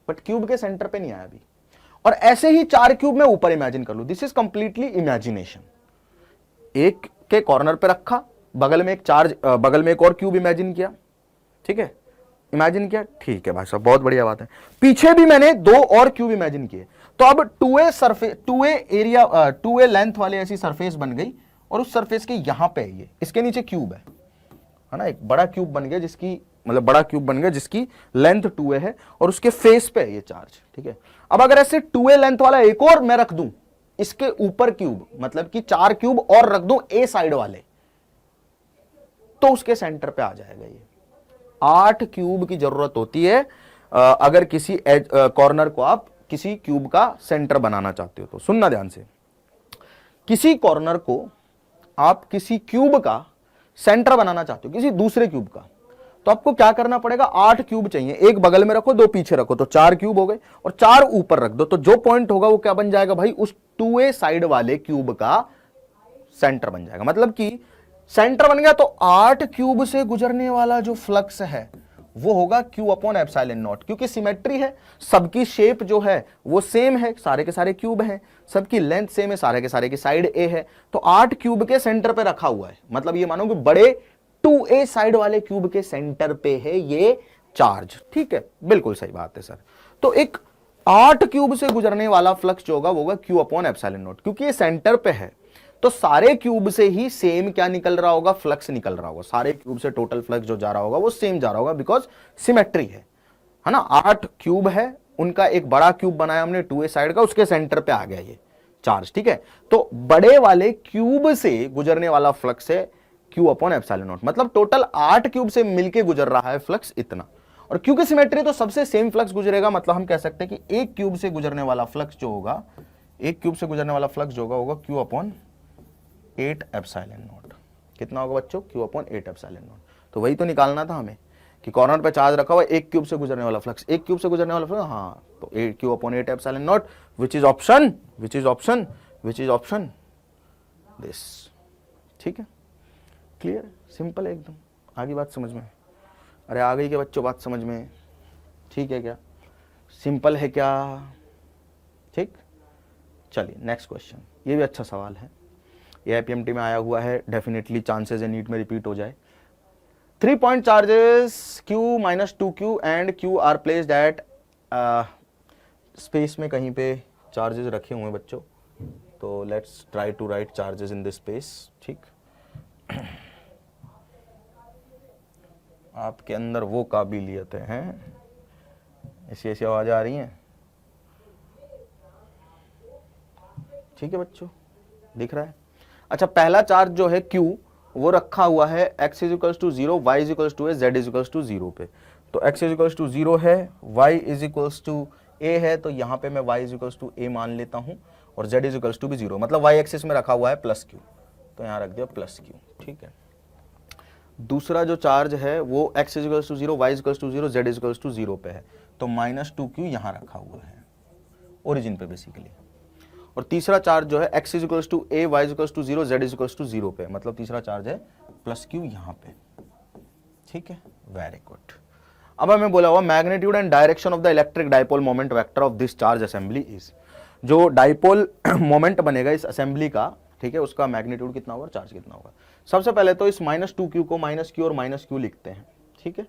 बट क्यूब के सेंटर पे नहीं आया अभी। और ऐसे ही 4 क्यूब मैं ऊपर इमेजिन कर लूं, दिस इज कंप्लीटली इमेजिनेशन। एक के कॉर्नर पे रखा, बगल में एक चार्ज, बगल में एक और क्यूब इमेजिन किया, ठीक है, इमेजिन किया, ठीक है भाई साहब बहुत बढ़िया बात है। पीछे भी मैंने 2 और क्यूब इमेजिन किए, तो अब 2a surface, 2a area, 2a length वाली ऐसी सरफेस बन गई, और उस सरफेस के यहां पे है ये, इसके नीचे क्यूब है ना, एक बड़ा क्यूब बन गया जिसकी, मतलब बड़ा क्यूब बन गया जिसकी लेंथ 2a है और उसके फेस पे है ये चार्ज, ठीक है। अब अगर ऐसे 2a लेंथ वाला एक और मैं रख दूं इसके ऊपर क्यूब, मतलब कि 4 क्यूब और रख दूं a साइड वाले, तो उसके सेंटर पे आ जाएगा ये। 8 क्यूब की जरूरत होती है अगर किसी कॉर्नर को आप किसी क्यूब का सेंटर बनाना चाहते हो। तो सुनना ध्यान से, किसी कॉर्नर को आप किसी क्यूब का सेंटर बनाना चाहते हो, किसी दूसरे क्यूब का, तो आपको क्या करना पड़ेगा, 8 क्यूब चाहिए, एक बगल में रखो 2 पीछे रखो, तो 4 क्यूब हो गए, और 4 ऊपर रख दो, तो जो पॉइंट होगा वो क्या बन जाएगा भाई, उस 2a साइड वाले क्यूब का सेंटर बन जाएगा। मतलब कि सेंटर बन गया, तो 8 क्यूब से गुजरने वाला जो फ्लक्स है वो होगा Q अपॉन एप्सिलॉन नॉट, क्योंकि सिमेट्री है, सबकी शेप जो है वो सेम है, सारे के सारे क्यूब हैं, सबकी लेंथ सेम है, सारे के सारे की साइड a है, तो 8 क्यूब के सेंटर पे रखा हुआ है, मतलब ये मानो कि बड़े 2a साइड वाले क्यूब के सेंटर पे है ये चार्ज, ठीक है, बिल्कुल सही बात है सर। तो एक 8 क्यूब से गुजरने वाला फ्लक्स जो होगा वो होगा Q अपॉन एप्सिलॉन नॉट, क्योंकि ये सेंटर पे है तो सारे क्यूब से ही सेम क्या निकल रहा होगा, फ्लक्स निकल रहा होगा, सारे क्यूब से टोटल फ्लक्स जो जा रहा होगा वो सेम जा रहा होगा, बिकॉज सिमेट्री है ना। 8 क्यूब है, उनका एक बड़ा क्यूब बनाया हमने 2a साइड का, उसके सेंटर पे आ गया ये चार्ज, ठीक है। तो बड़े वाले क्यूब से गुजरने वाला फ्लक्स है Q अपॉन एप्सिलॉन नॉट, मतलब टोटल 8 क्यूब से मिलके गुजर रहा है फ्लक्स इतना, और क्योंकि सिमेट्री तो सबसे सेम फ्लक्स गुजरेगा, मतलब हम कह सकते हैं कि एक क्यूब से गुजरने वाला फ्लक्स जो होगा, एक क्यूब से गुजरने वाला फ्लक्स जो होगा Q अपॉन 8 एप्सिलॉन नॉट, कितना होगा बच्चों, Q अपॉन 8 एप्सिलॉन नॉट। तो वही तो निकालना था हमें कि कॉर्नर पे चार्ज रखा हुआ एक क्यूब से गुजरने वाला फ्लक्स, एक क्यूब से गुजरने वाला फ्लक्स, हाँ, तो Q upon 8 epsilon not, which is option, which is option, which is option this, ठीक है, क्लियर, सिंपल है एकदम। आगे बात समझ में, अरे आ गई क्या बच्चों बात समझ में, ठीक है क्या, सिंपल है क्या, ठीक। चलिए नेक्स्ट क्वेश्चन, ये भी अच्छा सवाल है, ये IPMT में आया हुआ है, डेफिनेटली चांसेस है नीट में रिपीट हो जाए। 3 point charges Q minus 2Q and Q are placed at space में कहीं पे चार्जेस रखे हुए हैं बच्चों, तो let's try to write charges in this space, ठीक। आपके अंदर वो काबिलियतें हैं, ऐसी ऐसी आवाज आ रही हैं, ठीक है बच्चों, दिख रहा है। अच्छा पहला चार्ज जो है Q वो रखा हुआ है x is equals to 0, y is equals to a, z is equals to 0 पे, तो x इज इक्वल्स टू 0 है, y is equals to a है, तो यहाँ पे मैं y is equals to a मान लेता हूँ, और z इज इक्वल्स टू भी 0, मतलब y एक्सिस में रखा हुआ है प्लस q, तो यहाँ रख दिया प्लस q, ठीक है। दूसरा जो चार्ज है वो x is equals to 0, y is equals to 0, z is equals to 0 पे है, तो माइनस 2q यहाँ रखा हुआ है ओरिजिन पे बेसिकली। और तीसरा चार्ज जो है x is equals to a, y is equals to 0, z is equals to 0 पे, मतलब तीसरा चार्ज है प्लस q यहाँ पे, ठीक है, वेरी गुड। अब हमें बोला हुआ magnitude and direction of the electric dipole moment vector of this charge assembly is, जो डाइपोल मोमेंट बनेगा इस असेंबली का, ठीक है, उसका मैग्नीट्यूड कितना होगा, चार्ज कितना होगा। सबसे पहले तो इस माइनस 2q को माइनस q और माइनस q लिखते हैं, ठीक है,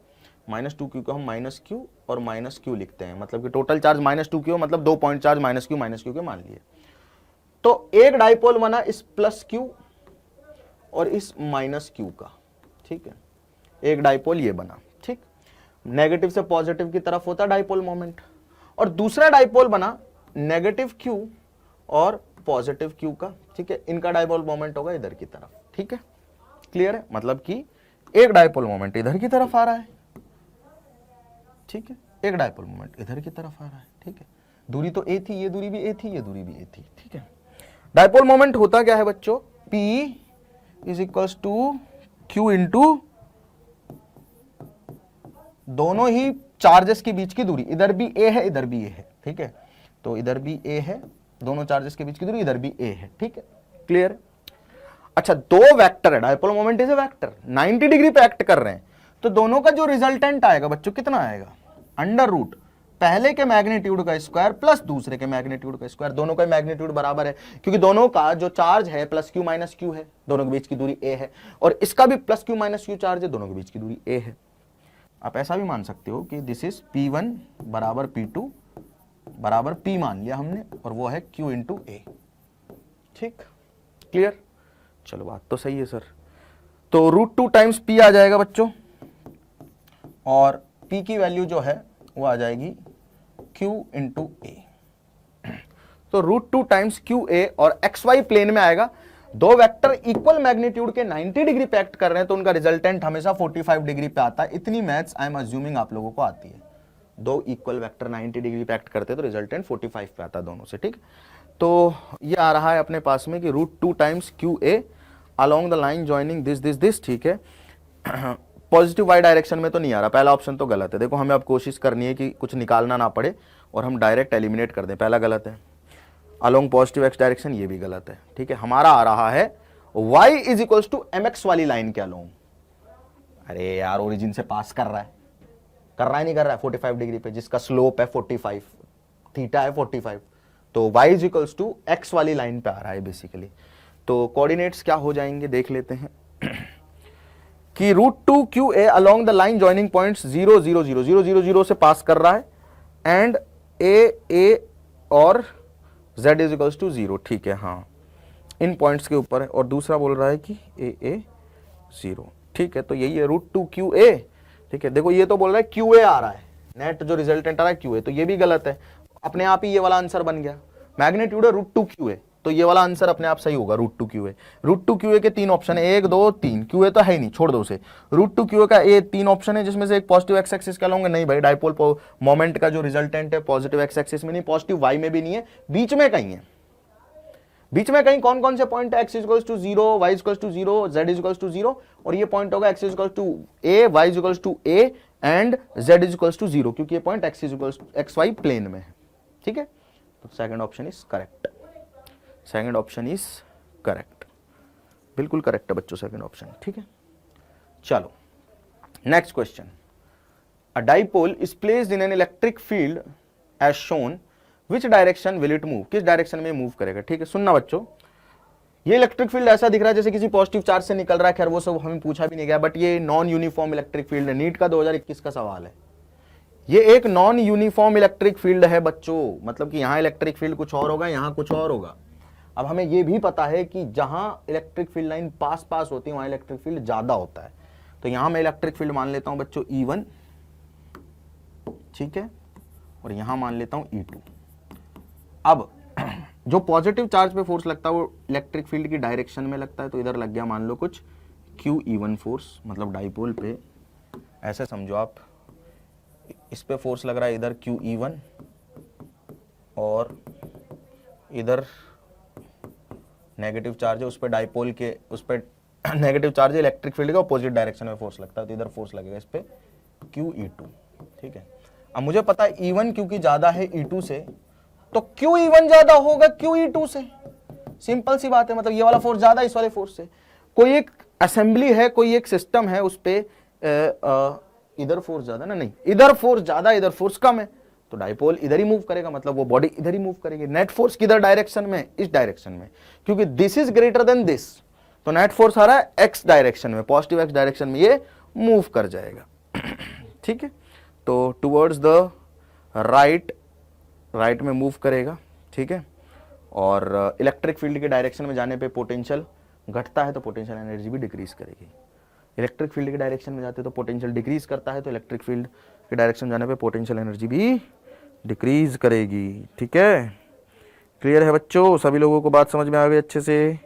माइनस 2q को हम माइनस q और माइनस q लिखते हैं, मतलब कि टोटल चार्ज माइनस 2q, मतलब 2 पॉइंट चार्ज माइनस q के मान लिए। तो एक डाइपोल बना इस प्लस q और इस माइनस q का, ठीक है, एक डाइपोल ये बना, ठीक, नेगेटिव से पॉजिटिव की तरफ होता डाइपोल मोमेंट, और दूसरा डाइपोल बना नेगेटिव q और पॉजिटिव q का, ठीक है, इनका डाइपोल मोमेंट होगा इधर की तरफ, ठीक है, क्लियर है, मतलब कि एक डायपोल मोमेंट इधर की तरफ आ रहा है, ठीक है, एक डायपोल मोमेंट इधर की तरफ आ रहा है, ठीक है, दूरी तो ए थी, ये दूरी भी ए थी, ये दूरी भी ए थी, ठीक है। डायपोल मोमेंट होता क्या है बच्चों, P is equals to Q into दोनों ही चार्जेस के बीच की दूरी, इधर भी A है इधर भी A है, ठीक है, तो इधर भी A है, दोनों चार्जेस के बीच की दूरी इधर भी A है, ठीक है, क्लियर। अच्छा, दो वेक्टर है, dipole moment is a vector, 90 degree पे एक्ट कर रहे हैं, तो दोनों का जो रिजल्टेंट आएगा बच्चों कितना आएगा, अंडर रूट पहले के मैग्नीट्यूड का स्क्वायर प्लस दूसरे के मैग्नीट्यूड का स्क्वायर, दोनों का मैग्नीट्यूड बराबर है क्योंकि दोनों का जो चार्ज है प्लस क्यू माइनस क्यू है, दोनों के बीच की दूरी a है, और इसका भी plus Q minus Q charge है, दोनों के बीच की दूरी a है। आप ऐसा भी मान सकते हो कि दिस इज P1 बराबर P2 बराबर P मान लिया हमने, और वो है Q इंटू ए, ठीक, क्लियर। चलो बात तो सही है सर, तो √2 टाइम्स P आ जाएगा बच्चों, और P की वैल्यू जो है वो आ जाएगी Q इंटू ए, तो √2 टाइम्स QA, और XY प्लेन में आएगा, दो वेक्टर इक्वल मैग्नीट्यूड के 90 डिग्री पे एक्ट कर रहे हैं तो उनका रिजल्टेंट हमेशा 45 डिग्री पे आता है। इतनी मैथ्स आई एम अज्यूमिंग आप लोगों को आती है, दो इक्वल वेक्टर 90 डिग्री पे एक्ट करते हैं तो रिजल्टेंट 45 पे आता है दोनों से, ठीक। तो ये आ रहा है अपने पास में कि √2 times QA along the line joining this, ठीक है। पॉजिटिव वाई डायरेक्शन में तो नहीं आ रहा, पहला ऑप्शन तो गलत है। देखो हमें अब कोशिश करनी है कि कुछ निकालना ना पड़े और हम डायरेक्ट एलिमिनेट कर दें, पहला गलत है। अलोंग पॉजिटिव एक्स डायरेक्शन ये भी गलत है, ठीक है। हमारा आ रहा है y is equals to mx वाली लाइन के अलोंग, अरे यार ओरिजिन से पास कर रहा है नहीं कर रहा है 45 डिग्री पे, जिसका स्लोप है 45, थीटा है 45, तो y is equals to x वाली लाइन पे आ रहा है बेसिकली। तो कोऑर्डिनेट्स क्या हो जाएंगे देख लेते हैं कि √2 QA along the line joining points 0 0 0 0 0 0 से पास कर रहा है, एंड a और z इज इक्वल्स टू 0, ठीक है, हाँ इन पॉइंट्स के ऊपर है, और दूसरा बोल रहा है कि a 0, ठीक है। तो यही है √2 QA, ठीक है। देखो ये तो बोल रहा है QA आ रहा है, नेट जो रिजल्टेंट आ रहा है QA, तो ये भी गलत है, अपने आप ही ये वाला आंसर बन गया। मैग्नीट्यूड है √2 QA, तो ये वाला आंसर अपने आप सही होगा, √2 QA। √2 QA के तीन ऑप्शन है, 1 2 3, QA तो है ही नहीं, छोड़ दो उसे। √2 QA का ए तीन ऑप्शन है, जिसमें से एक पॉजिटिव एक्स एक्सिस का लूंगा, नहीं भाई डायपोल मोमेंट का जो रिजल्टेंट है पॉजिटिव एक्स एक्सिस में नहीं, पॉजिटिव वाई में भी नहीं है, बीच में कहीं है। बीच में कहीं कौन कौन से पॉइंट है, x equals to 0, y equals to 0, z equals to 0, और ये पॉइंट होगा x equals to a, y equals to a and z equals to 0, क्योंकि ये point x equals x y plane में है, ठीक है। तो second option is correct, second option is correct, बिल्कुल करेक्ट है बच्चों सेकंड ऑप्शन, ठीक है। चलो next question, a dipole is placed in an electric field as shown, which direction will it move, किस डायरेक्शन में मूव करेगा, ठीक है। सुनना बच्चों, ये इलेक्ट्रिक फील्ड ऐसा दिख रहा है जैसे किसी पॉजिटिव चार्ज से निकल रहा है, खैर वो सब हमें पूछा भी नहीं गया, बट ये नॉन यूनिफॉर्म इलेक्ट्रिक फील्ड है, नीट का 2021 का सवाल है। ये एक नॉन यूनिफॉर्म इलेक्ट्रिक फील्ड है बच्चों, मतलब कि यहां इलेक्ट्रिक फील्ड कुछ और होगा, यहां कुछ और होगा। अब हमें यह भी पता है कि जहां इलेक्ट्रिक फील्ड लाइन पास होती है वहां इलेक्ट्रिक फील्ड ज्यादा होता है, तो यहां मैं इलेक्ट्रिक फील्ड मान लेता हूं बच्चों E1, ठीक है, और यहां मान लेता हूं E2। अब जो पॉजिटिव चार्ज पे फोर्स लगता है वो इलेक्ट्रिक फील्ड की डायरेक्शन में लगता है, तो इधर लग गया मान लो कुछ QE1 फोर्स, मतलब डाइपोल पे ऐसे समझो आप, इस पे फोर्स लग रहा है इधर QE1, और इधर नेगेटिव चार्ज है उस पे डाइपोल के, उस पे नेगेटिव चार्ज है इलेक्ट्रिक फील्ड का, अपोजिट डायरेक्शन में फोर्स लगता है, तो इधर फोर्स लगेगा इस पे QE2, ठीक है। अब मुझे पता है E1 क्योंकि ज्यादा है E2 से, तो QE1 ज्यादा होगा QE2 से, सिंपल सी बात है, मतलब ये वाला फोर्स ज्यादा इस वाले फोर्स से। कोई एक असेंबली है, कोई एक सिस्टम है, उस पे इधर फोर्स ज्यादा ना, नहीं इधर फोर्स ज्यादा इधर फोर्स कम है, तो डाइपोल इधर ही मूव करेगा, मतलब वो बॉडी इधर ही मूव करेगी। नेट फोर्स किधर डायरेक्शन में, इस डायरेक्शन में, क्योंकि this is greater than this, तो नेट फोर्स आ रहा है एक्स डायरेक्शन में, पॉजिटिव एक्स डायरेक्शन में ये मूव कर जाएगा, ठीक है। तो टुवर्ड्स द राइट में मूव करेगा, ठीक है। और इलेक्ट्रिक फील्ड के डायरेक्शन में जाने पे पोटेंशियल घटता है, तो पोटेंशियल एनर्जी भी डिक्रीज करेगी। इलेक्ट्रिक फील्ड के डायरेक्शन में जाते तो पोटेंशियल डिक्रीज करता है, तो इलेक्ट्रिक फील्ड के डायरेक्शन जाने पे पोटेंशियल एनर्जी भी डिक्रीज करेगी, ठीक है। क्लियर है बच्चों, सभी लोगों को बात समझ में आ गई, अच्छे से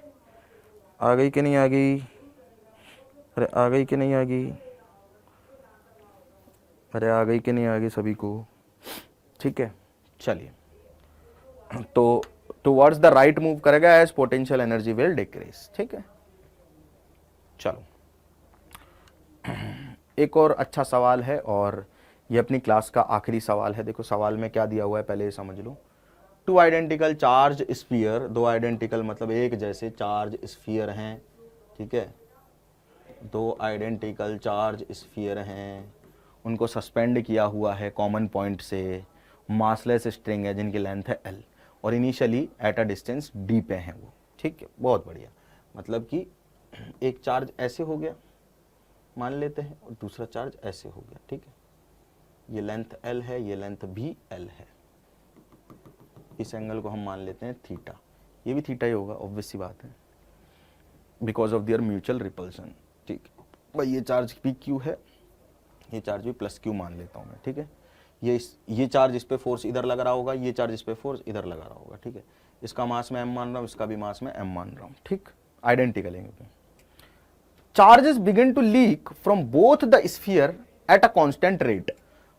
आ गई कि नहीं आ गई, अरे आ गई कि नहीं आ गई? अरे आ गई कि नहीं आ गई सभी को? ठीक है, चलिए, तो टुवर्ड्स द राइट मूव करेगा as potential energy will decrease. ठीक है, चलो एक और अच्छा सवाल है और ये अपनी क्लास का आखिरी सवाल है। देखो सवाल में क्या दिया हुआ है पहले ये समझ लो। टू आइडेंटिकल चार्ज स्फीयर, दो आइडेंटिकल मतलब एक जैसे चार्ज स्फीयर हैं, ठीक है, दो आइडेंटिकल चार्ज स्फीयर हैं, उनको सस्पेंड किया हुआ है कॉमन पॉइंट से, मासलेस स्ट्रिंग है जिनकी लेंथ है L और initially at a distance D पे हैं वो। ठीक है, बहुत बढ़िया। मतलब कि एक चार्ज ऐसे हो गया मान लेते हैं और दूसरा चार्ज ऐसे हो गया। ठीक है, ये लेंथ L है, ये लेंथ भी L है, इस एंगल को हम मान लेते हैं थीटा, ये भी थीटा ही होगा, ऑब्वियस सी बात है, because of their mutual repulsion. ठीक है भाई, ये चार्ज भी Q है, ये चार्ज भी प्लस Q मान लेता हूँ मैं। ठीक है, ये चार्ज इस पे फोर्स इधर लग रहा होगा, ये चार्ज इस पे फोर्स इधर लगा रहा होगा। ठीक है, इसका मास मैं m मान रहा हूँ, इसका भी मास मैं m मान रहा हूँ। ठीक, आइडेंटिकल है। Charges begin to leak from both the sphere at a constant rate,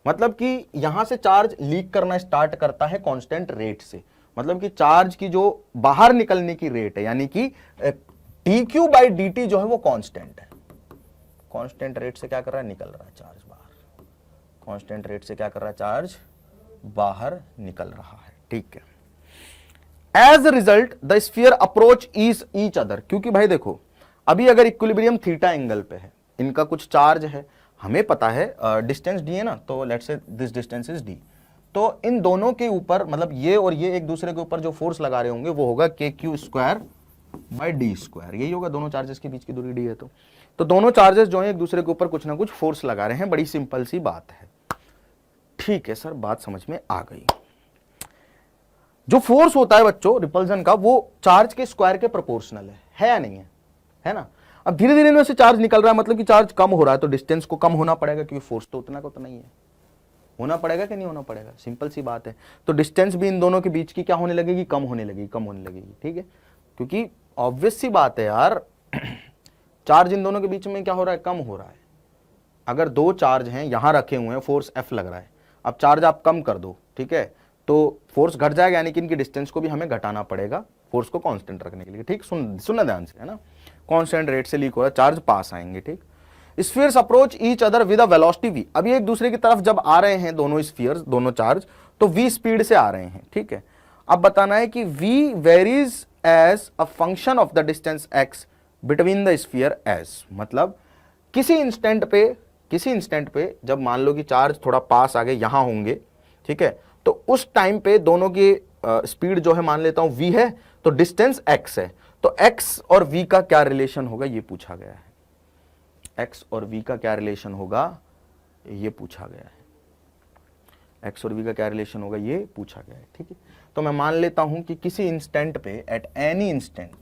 मतलब कि यहां से चार्ज लीक करना स्टार्ट करता है कांस्टेंट रेट से, मतलब कि चार्ज की जो बाहर निकलने की रेट है, यानी कि dq/dt जो है वो कांस्टेंट है। कांस्टेंट रेट से क्या कर रहा है, निकल रहा है चार्ज बाहर, कांस्टेंट रेट से क्या कर रहा है, चार्ज बाहर निकल रहा है। ठीक है, as a result the sphere approach each other, क्योंकि भाई देखो अभी अगर इक्विलिब्रियम थीटा एंगल पे है, इनका कुछ चार्ज है, हमें पता है डिस्टेंस d है ना, तो let's say this distance is d, तो इन दोनों के ऊपर मतलब ये और ये एक दूसरे के ऊपर जो फोर्स लगा रहे होंगे वो होगा kq²/d², यही होगा, दोनों चार्जेस के बीच की दूरी d है। तो दोनों चार्जेस जो है एक दूसरे के ऊपर कुछ ना कुछ फोर्स लगा रहे हैं, बड़ी सिंपल सी बात है। ठीक है सर, बात समझ में आ गई। जो फोर्स होता है बच्चों रिपल्जन का, वो चार्ज के स्क्वायर के प्रोपोर्शनल है या नहीं है ना। अब धीरे धीरे इनमें से चार्ज निकल रहा है, मतलब कि चार्ज कम हो रहा है, तो डिस्टेंस को कम होना पड़ेगा, क्योंकि फोर्स तो उतना का उतना ही है, होना पड़ेगा कि नहीं होना पड़ेगा, सिंपल सी बात है। तो डिस्टेंस भी इन दोनों के बीच की क्या होने लगेगी, कम होने लगेगी, कम होने लगेगी। ठीक है, क्योंकि ऑब्वियस सी बात है यार, चार्ज इन दोनों के बीच में क्या हो रहा है, कम हो रहा है। अगर दो चार्ज हैं यहां रखे हुए हैं, फोर्स F लग रहा है, अब चार्ज आप कम कर दो, ठीक है, तो फोर्स घट जाएगा, यानी कि इनकी डिस्टेंस को भी हमें घटाना पड़ेगा फोर्स को कांस्टेंट रखने के लिए। ठीक, सुनना ध्यान से, है ना, कांस्टेंट रेट से लीक हो रहा है, चार्ज पास आएंगे। ठीक, spheres approach each other with a velocity v, अभी एक दूसरे की तरफ जब आ रहे हैं दोनों स्फीयर्स, दोनों चार्ज, तो v स्पीड से आ रहे हैं। ठीक है, अब बताना है कि v varies as a function of the distance x between the sphere s, मतलब किसी इंस्टेंट पे जब मान लो कि चार्ज थोड़ा पास आ गए यहां होंगे, ठीक है, तो उस टाइम पे दोनों की स्पीड जो है मान लेता हूं v है, तो डिस्टेंस x है, तो x और v का क्या रिलेशन होगा ये पूछा गया है, x और v का क्या रिलेशन होगा ये पूछा गया है, x और v का क्या रिलेशन होगा ये पूछा गया है। ठीक है, तो मैं मान लेता हूं कि किसी इंस्टेंट पे, एट एनी इंस्टेंट,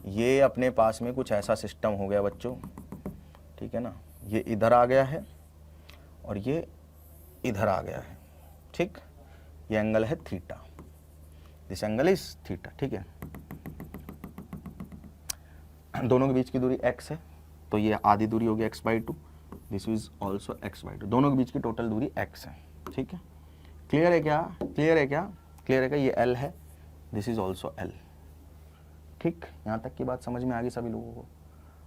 ये अपने पास में कुछ ऐसा सिस्टम हो गया बच्चों, ठीक है ना, ये इधर आ गया है और ये इधर आ गया है। ठीक, ये एंगल है theta, this angle is theta. ठीक है, दोनों के बीच की दूरी x है, तो ये आधी दूरी होगी x/2, this is also x/2, दोनों के बीच की टोटल दूरी x है। ठीक है, क्लियर है क्या, क्लियर है क्या, क्लियर है क्या, ये L है, दिस इज ऑल्सो L। ठीक, यहाँ तक की बात समझ में आ गई सभी लोगों को,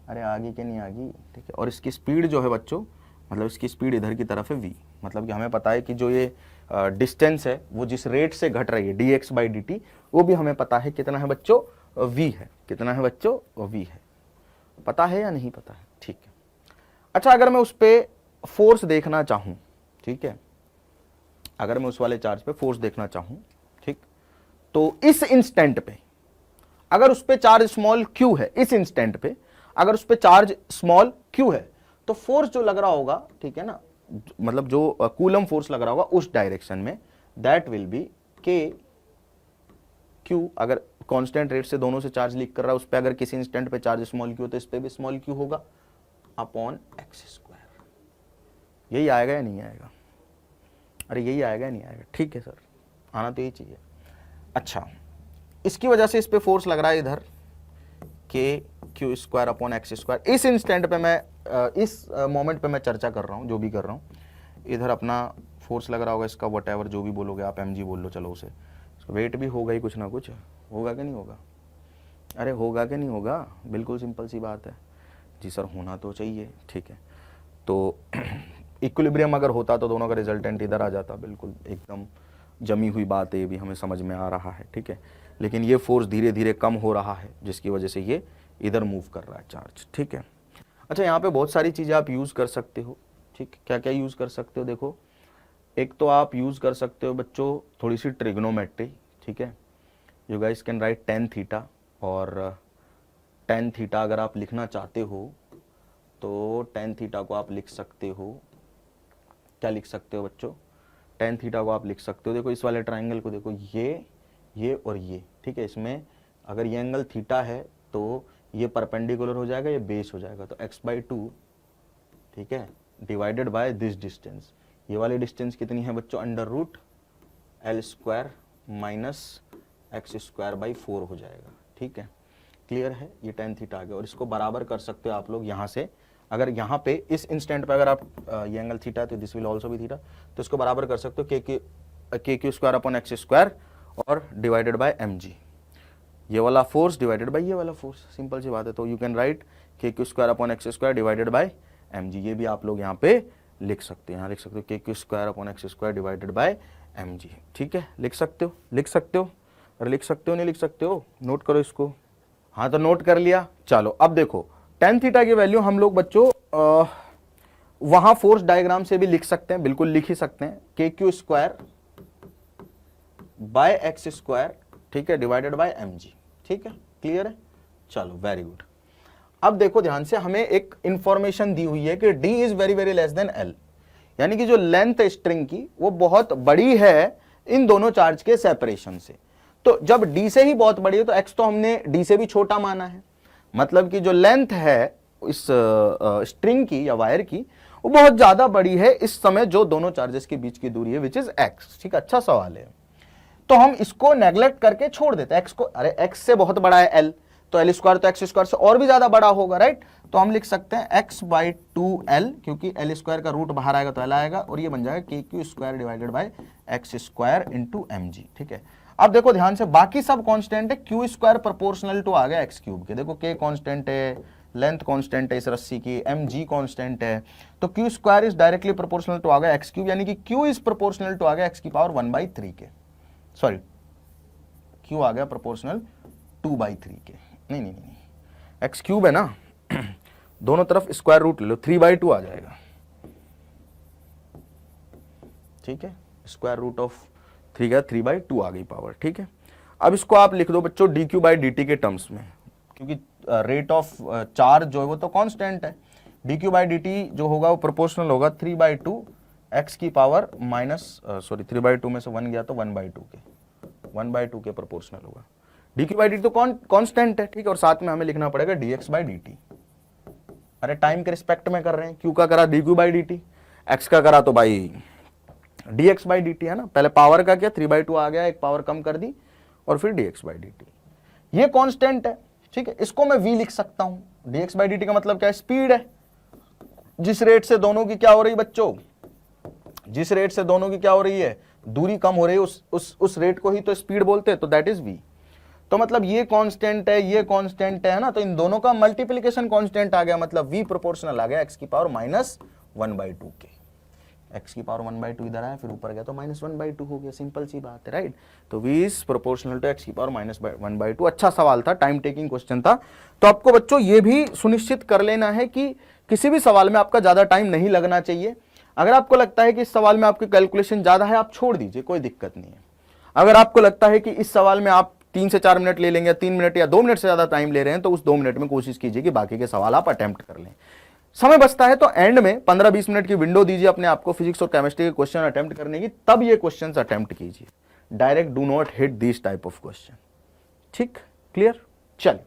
अरे आगे कि नहीं आ गई। ठीक है, और इसकी स्पीड जो है बच्चों, मतलब इसकी स्पीड इधर की तरफ है v, मतलब कि हमें पता है कि जो ये डिस्टेंस है वो जिस रेट से घट रही है dx/dt, वो भी हमें पता है कितना है बच्चों, v है, कितना है बच्चों, v है, पता है या नहीं पता है। ठीक है, अच्छा अगर मैं उस पर फोर्स देखना चाहूं, ठीक है, अगर मैं उस वाले चार्ज पे फोर्स देखना चाहूं, ठीक, तो इस इंस्टेंट पे अगर उस पे चार्ज स्मॉल q है, इस इंस्टेंट पे अगर उस पे चार्ज स्मॉल q है, तो फोर्स जो लग रहा होगा, ठीक है ना, मतलब जो कूलम फोर्स लग रहा होगा उस डायरेक्शन में, that will be k q, अगर कांस्टेंट रेट से दोनों से चार्ज लीक कर रहा है, उस पे अगर किसी इंस्टेंट पे चार्ज स्मॉल q हो तो इस पे भी स्मॉल q होगा, अपॉन x²। यही आएगा या नहीं आएगा, अरे यही आएगा या नहीं आएगा। ठीक है सर, आना तो यही चाहिए। अच्छा, इसकी वजह से इस पे फोर्स लग रहा है इधर Q square upon x square. इस इंस्टेंट पे मैं इस मोमेंट पे मैं चर्चा कर रहा हूँ, जो भी कर रहा हूँ। इधर अपना फोर्स लग रहा होगा इसका, वट एवर जो भी बोलोगे आप, mg बोल लो, चलो उसे, वेट भी होगा ही कुछ ना कुछ, होगा कि नहीं होगा? अरे होगा कि नहीं होगा? बिल्कुल सिंपल सी बात है जी सर, होना तो चाहिए, ठीक है। तो इक्विलिब्रियम अगर होता तो दोनों का रिजल्टेंट इधर आ जाता, बिल्कुल एकदम जमी हुई बात है, ये भी हमें समझ में आ रहा है, ठीक है। लेकिन ये फोर्स धीरे धीरे कम हो रहा है, जिसकी वजह से ये इधर मूव कर रहा है चार्ज, ठीक है। अच्छा, यहाँ पे बहुत सारी चीज़ें आप यूज़ कर सकते हो, ठीक। क्या क्या यूज़ कर सकते हो? देखो, एक तो आप यूज़ कर सकते हो बच्चों थोड़ी सी ट्रिग्नोमेट्री, ठीक है। You guys can write tan theta, और टेन थीटा अगर आप लिखना चाहते हो तो टेन थीटा को आप लिख सकते हो, क्या लिख सकते हो बच्चों? टेन थीटा को आप लिख सकते हो, देखो इस वाले ट्राइंगल को देखो, ये और ये, ठीक है। इसमें अगर ये एंगल थीटा है तो ये परपेंडिकुलर हो जाएगा, ये बेस हो जाएगा, तो x/2, ठीक है, डिवाइडेड बाय दिस डिस्टेंस। ये वाली डिस्टेंस कितनी है बच्चों? √L² माइनस x²/4 हो जाएगा, ठीक है। क्लियर है? ये टेन थीटा आ गया, और इसको बराबर कर सकते हो आप लोग यहाँ से। अगर यहाँ पे इस इंस्टेंट पे अगर आप ये एंगल थीटा है तो this will also be theta, तो इसको बराबर कर सकते हो KQ² अपॉन x², और डिवाइडेड बाय mg, ये वाला फोर्स डिवाइडेड बाय ये वाला फोर्स, सिंपल सी बात है। तो you can write KQ² upon x² divided by mg, ये भी आप लोग यहाँ पे लिख सकते हो, यहाँ लिख सकते हो KQ² upon x² divided by mg, ठीक है। लिख सकते हो, लिख सकते हो, अरे लिख सकते हो, नहीं लिख सकते हो? नोट करो इसको। हाँ, तो नोट कर लिया। चलो अब देखो, टेन थीटा की वैल्यू हम लोग बच्चों वहां फोर्स डायग्राम से भी लिख सकते हैं, बिल्कुल लिख ही सकते हैं, KQ² बाय x², ठीक है, डिवाइडेड बाय mg, ठीक है। क्लियर है? चलो वेरी गुड। अब देखो ध्यान से, हमें एक इंफॉर्मेशन दी हुई है कि d is very very less than l, यानी कि जो लेंथ है स्ट्रिंग की वो बहुत बड़ी है इन दोनों चार्ज के सेपरेशन से। तो जब d से ही बहुत बड़ी है तो x तो हमने d से भी छोटा माना है, मतलब कि जो लेंथ है इस स्ट्रिंग की या वायर की वो बहुत ज्यादा बड़ी है इस समय जो दोनों चार्जेस के बीच की दूरी है, विच इज x, ठीक। अच्छा सवाल है। तो हम इसको नेग्लेक्ट करके छोड़ देते हैं x को, अरे x से बहुत बड़ा है l, तो L² तो x² से और भी ज्यादा बड़ा होगा, राइट। तो हम लिख सकते हैं x/2l, क्योंकि L² का रूट बाहर आएगा तो l आएगा, और ये बन जाएगा KQ² divided by x² into mg, ठीक है। अब देखो ध्यान से, बाकी सब कांस्टेंट है, Q² प्रोपोर्शनल टू आ गया x³ के, देखो K कांस्टेंट है, लेंथ कांस्टेंट है इस रस्सी की, mg कांस्टेंट है, तो Q² is directly proportional to आ गया x³, यानी कि Q इज प्रोपोर्शनल टू आ गया x⁻⁴ के, सॉरी Q आ गया प्रोपोर्शनल 2/3 के, नहीं, x³ है ना, दोनों तरफ स्क्वायर रूट ले लो, 3/2 आ जाएगा, ठीक है। स्क्वायर रूट ऑफ 3 का 3/2 आ गई पावर, ठीक है। अब इसको आप लिख दो बच्चों dq/dt के टर्म्स में, क्योंकि रेट ऑफ चार्ज जो है वो तो कांस्टेंट है, dq/dt जो होगा वो प्रोपोर्शनल होगा 3/2 x की पावर माइनस 3/2 में से 1 गया तो 1/2 के प्रोपोर्शनल होगा। dq/dt तो कांस्टेंट है, ठीक है, और साथ में हमें लिखना पड़ेगा dx/dt। अरे टाइम के रिस्पेक्ट में कर रहे हैं, q का करा dq/dt, x का करा तो भाई dx/dt है ना। पहले पावर का क्या 3/2 आ गया, एक पावर कम कर दी, और फिर dx/dt, ये कांस्टेंट है, ठीक है। इसको मैं v लिख सकता हूं, dx/dt का मतलब क्या है? स्पीड है, जिस रेट से दोनों की क्या हो रही बच्चों, जिस रेट से दोनों की क्या हो रही है, दूरी कम हो रही है, उस रेट को ही तो स्पीड बोलते हैं, तो दैट इज v। तो मतलब ये कांस्टेंट है, ये कांस्टेंट है ना, तो इन दोनों का मल्टीप्लिकेशन कांस्टेंट आ गया, मतलब v प्रोपोर्शनल आ गया x⁻⁻1/2 के, x⁻1/2 इधर आया, फिर ऊपर गया तो -1/2 हो गया, सिंपल सी बात है, राइट। तो v is proportional to x⁻⁻1/2। अच्छा सवाल था, टाइम टेकिंग क्वेश्चन था। तो आपको बच्चों ये भी सुनिश्चित कर लेना है कि किसी भी सवाल में आपका ज्यादा टाइम नहीं लगना चाहिए। अगर आपको लगता है कि इस सवाल में आपकी कैलकुलेशन ज्यादा है, आप छोड़ दीजिए, कोई दिक्कत नहीं है। अगर आपको लगता है कि इस सवाल में आप 3 से 4 मिनट ले लेंगे, 3 मिनट या 2 मिनट से ज्यादा टाइम ले रहे हैं, तो उस 2 मिनट में कोशिश कीजिए कि बाकी के सवाल आप अटेम्प्ट कर लें। समय बचता है तो एंड में 15-20 मिनट की विंडो दीजिए अपने आपको फिजिक्स और केमिस्ट्री के क्वेश्चन अटेम्प्ट करने की, तब ये क्वेश्चन अटेम्प्ट कीजिए। Direct do not hit this type of question, ठीक, क्लियर। चल,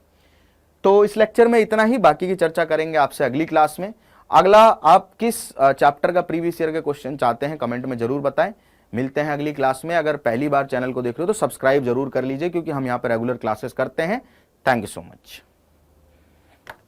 तो इस लेक्चर में इतना ही, बाकी की चर्चा करेंगे आपसे अगली क्लास में। अगला आप किस चैप्टर का प्रीवियस ईयर के क्वेश्चन चाहते हैं कमेंट में जरूर बताएं। मिलते हैं अगली क्लास में। अगर पहली बार चैनल को देख रहे हो तो सब्सक्राइब जरूर कर लीजिए, क्योंकि हम यहाँ पर रेगुलर क्लासेस करते हैं। Thank you so much.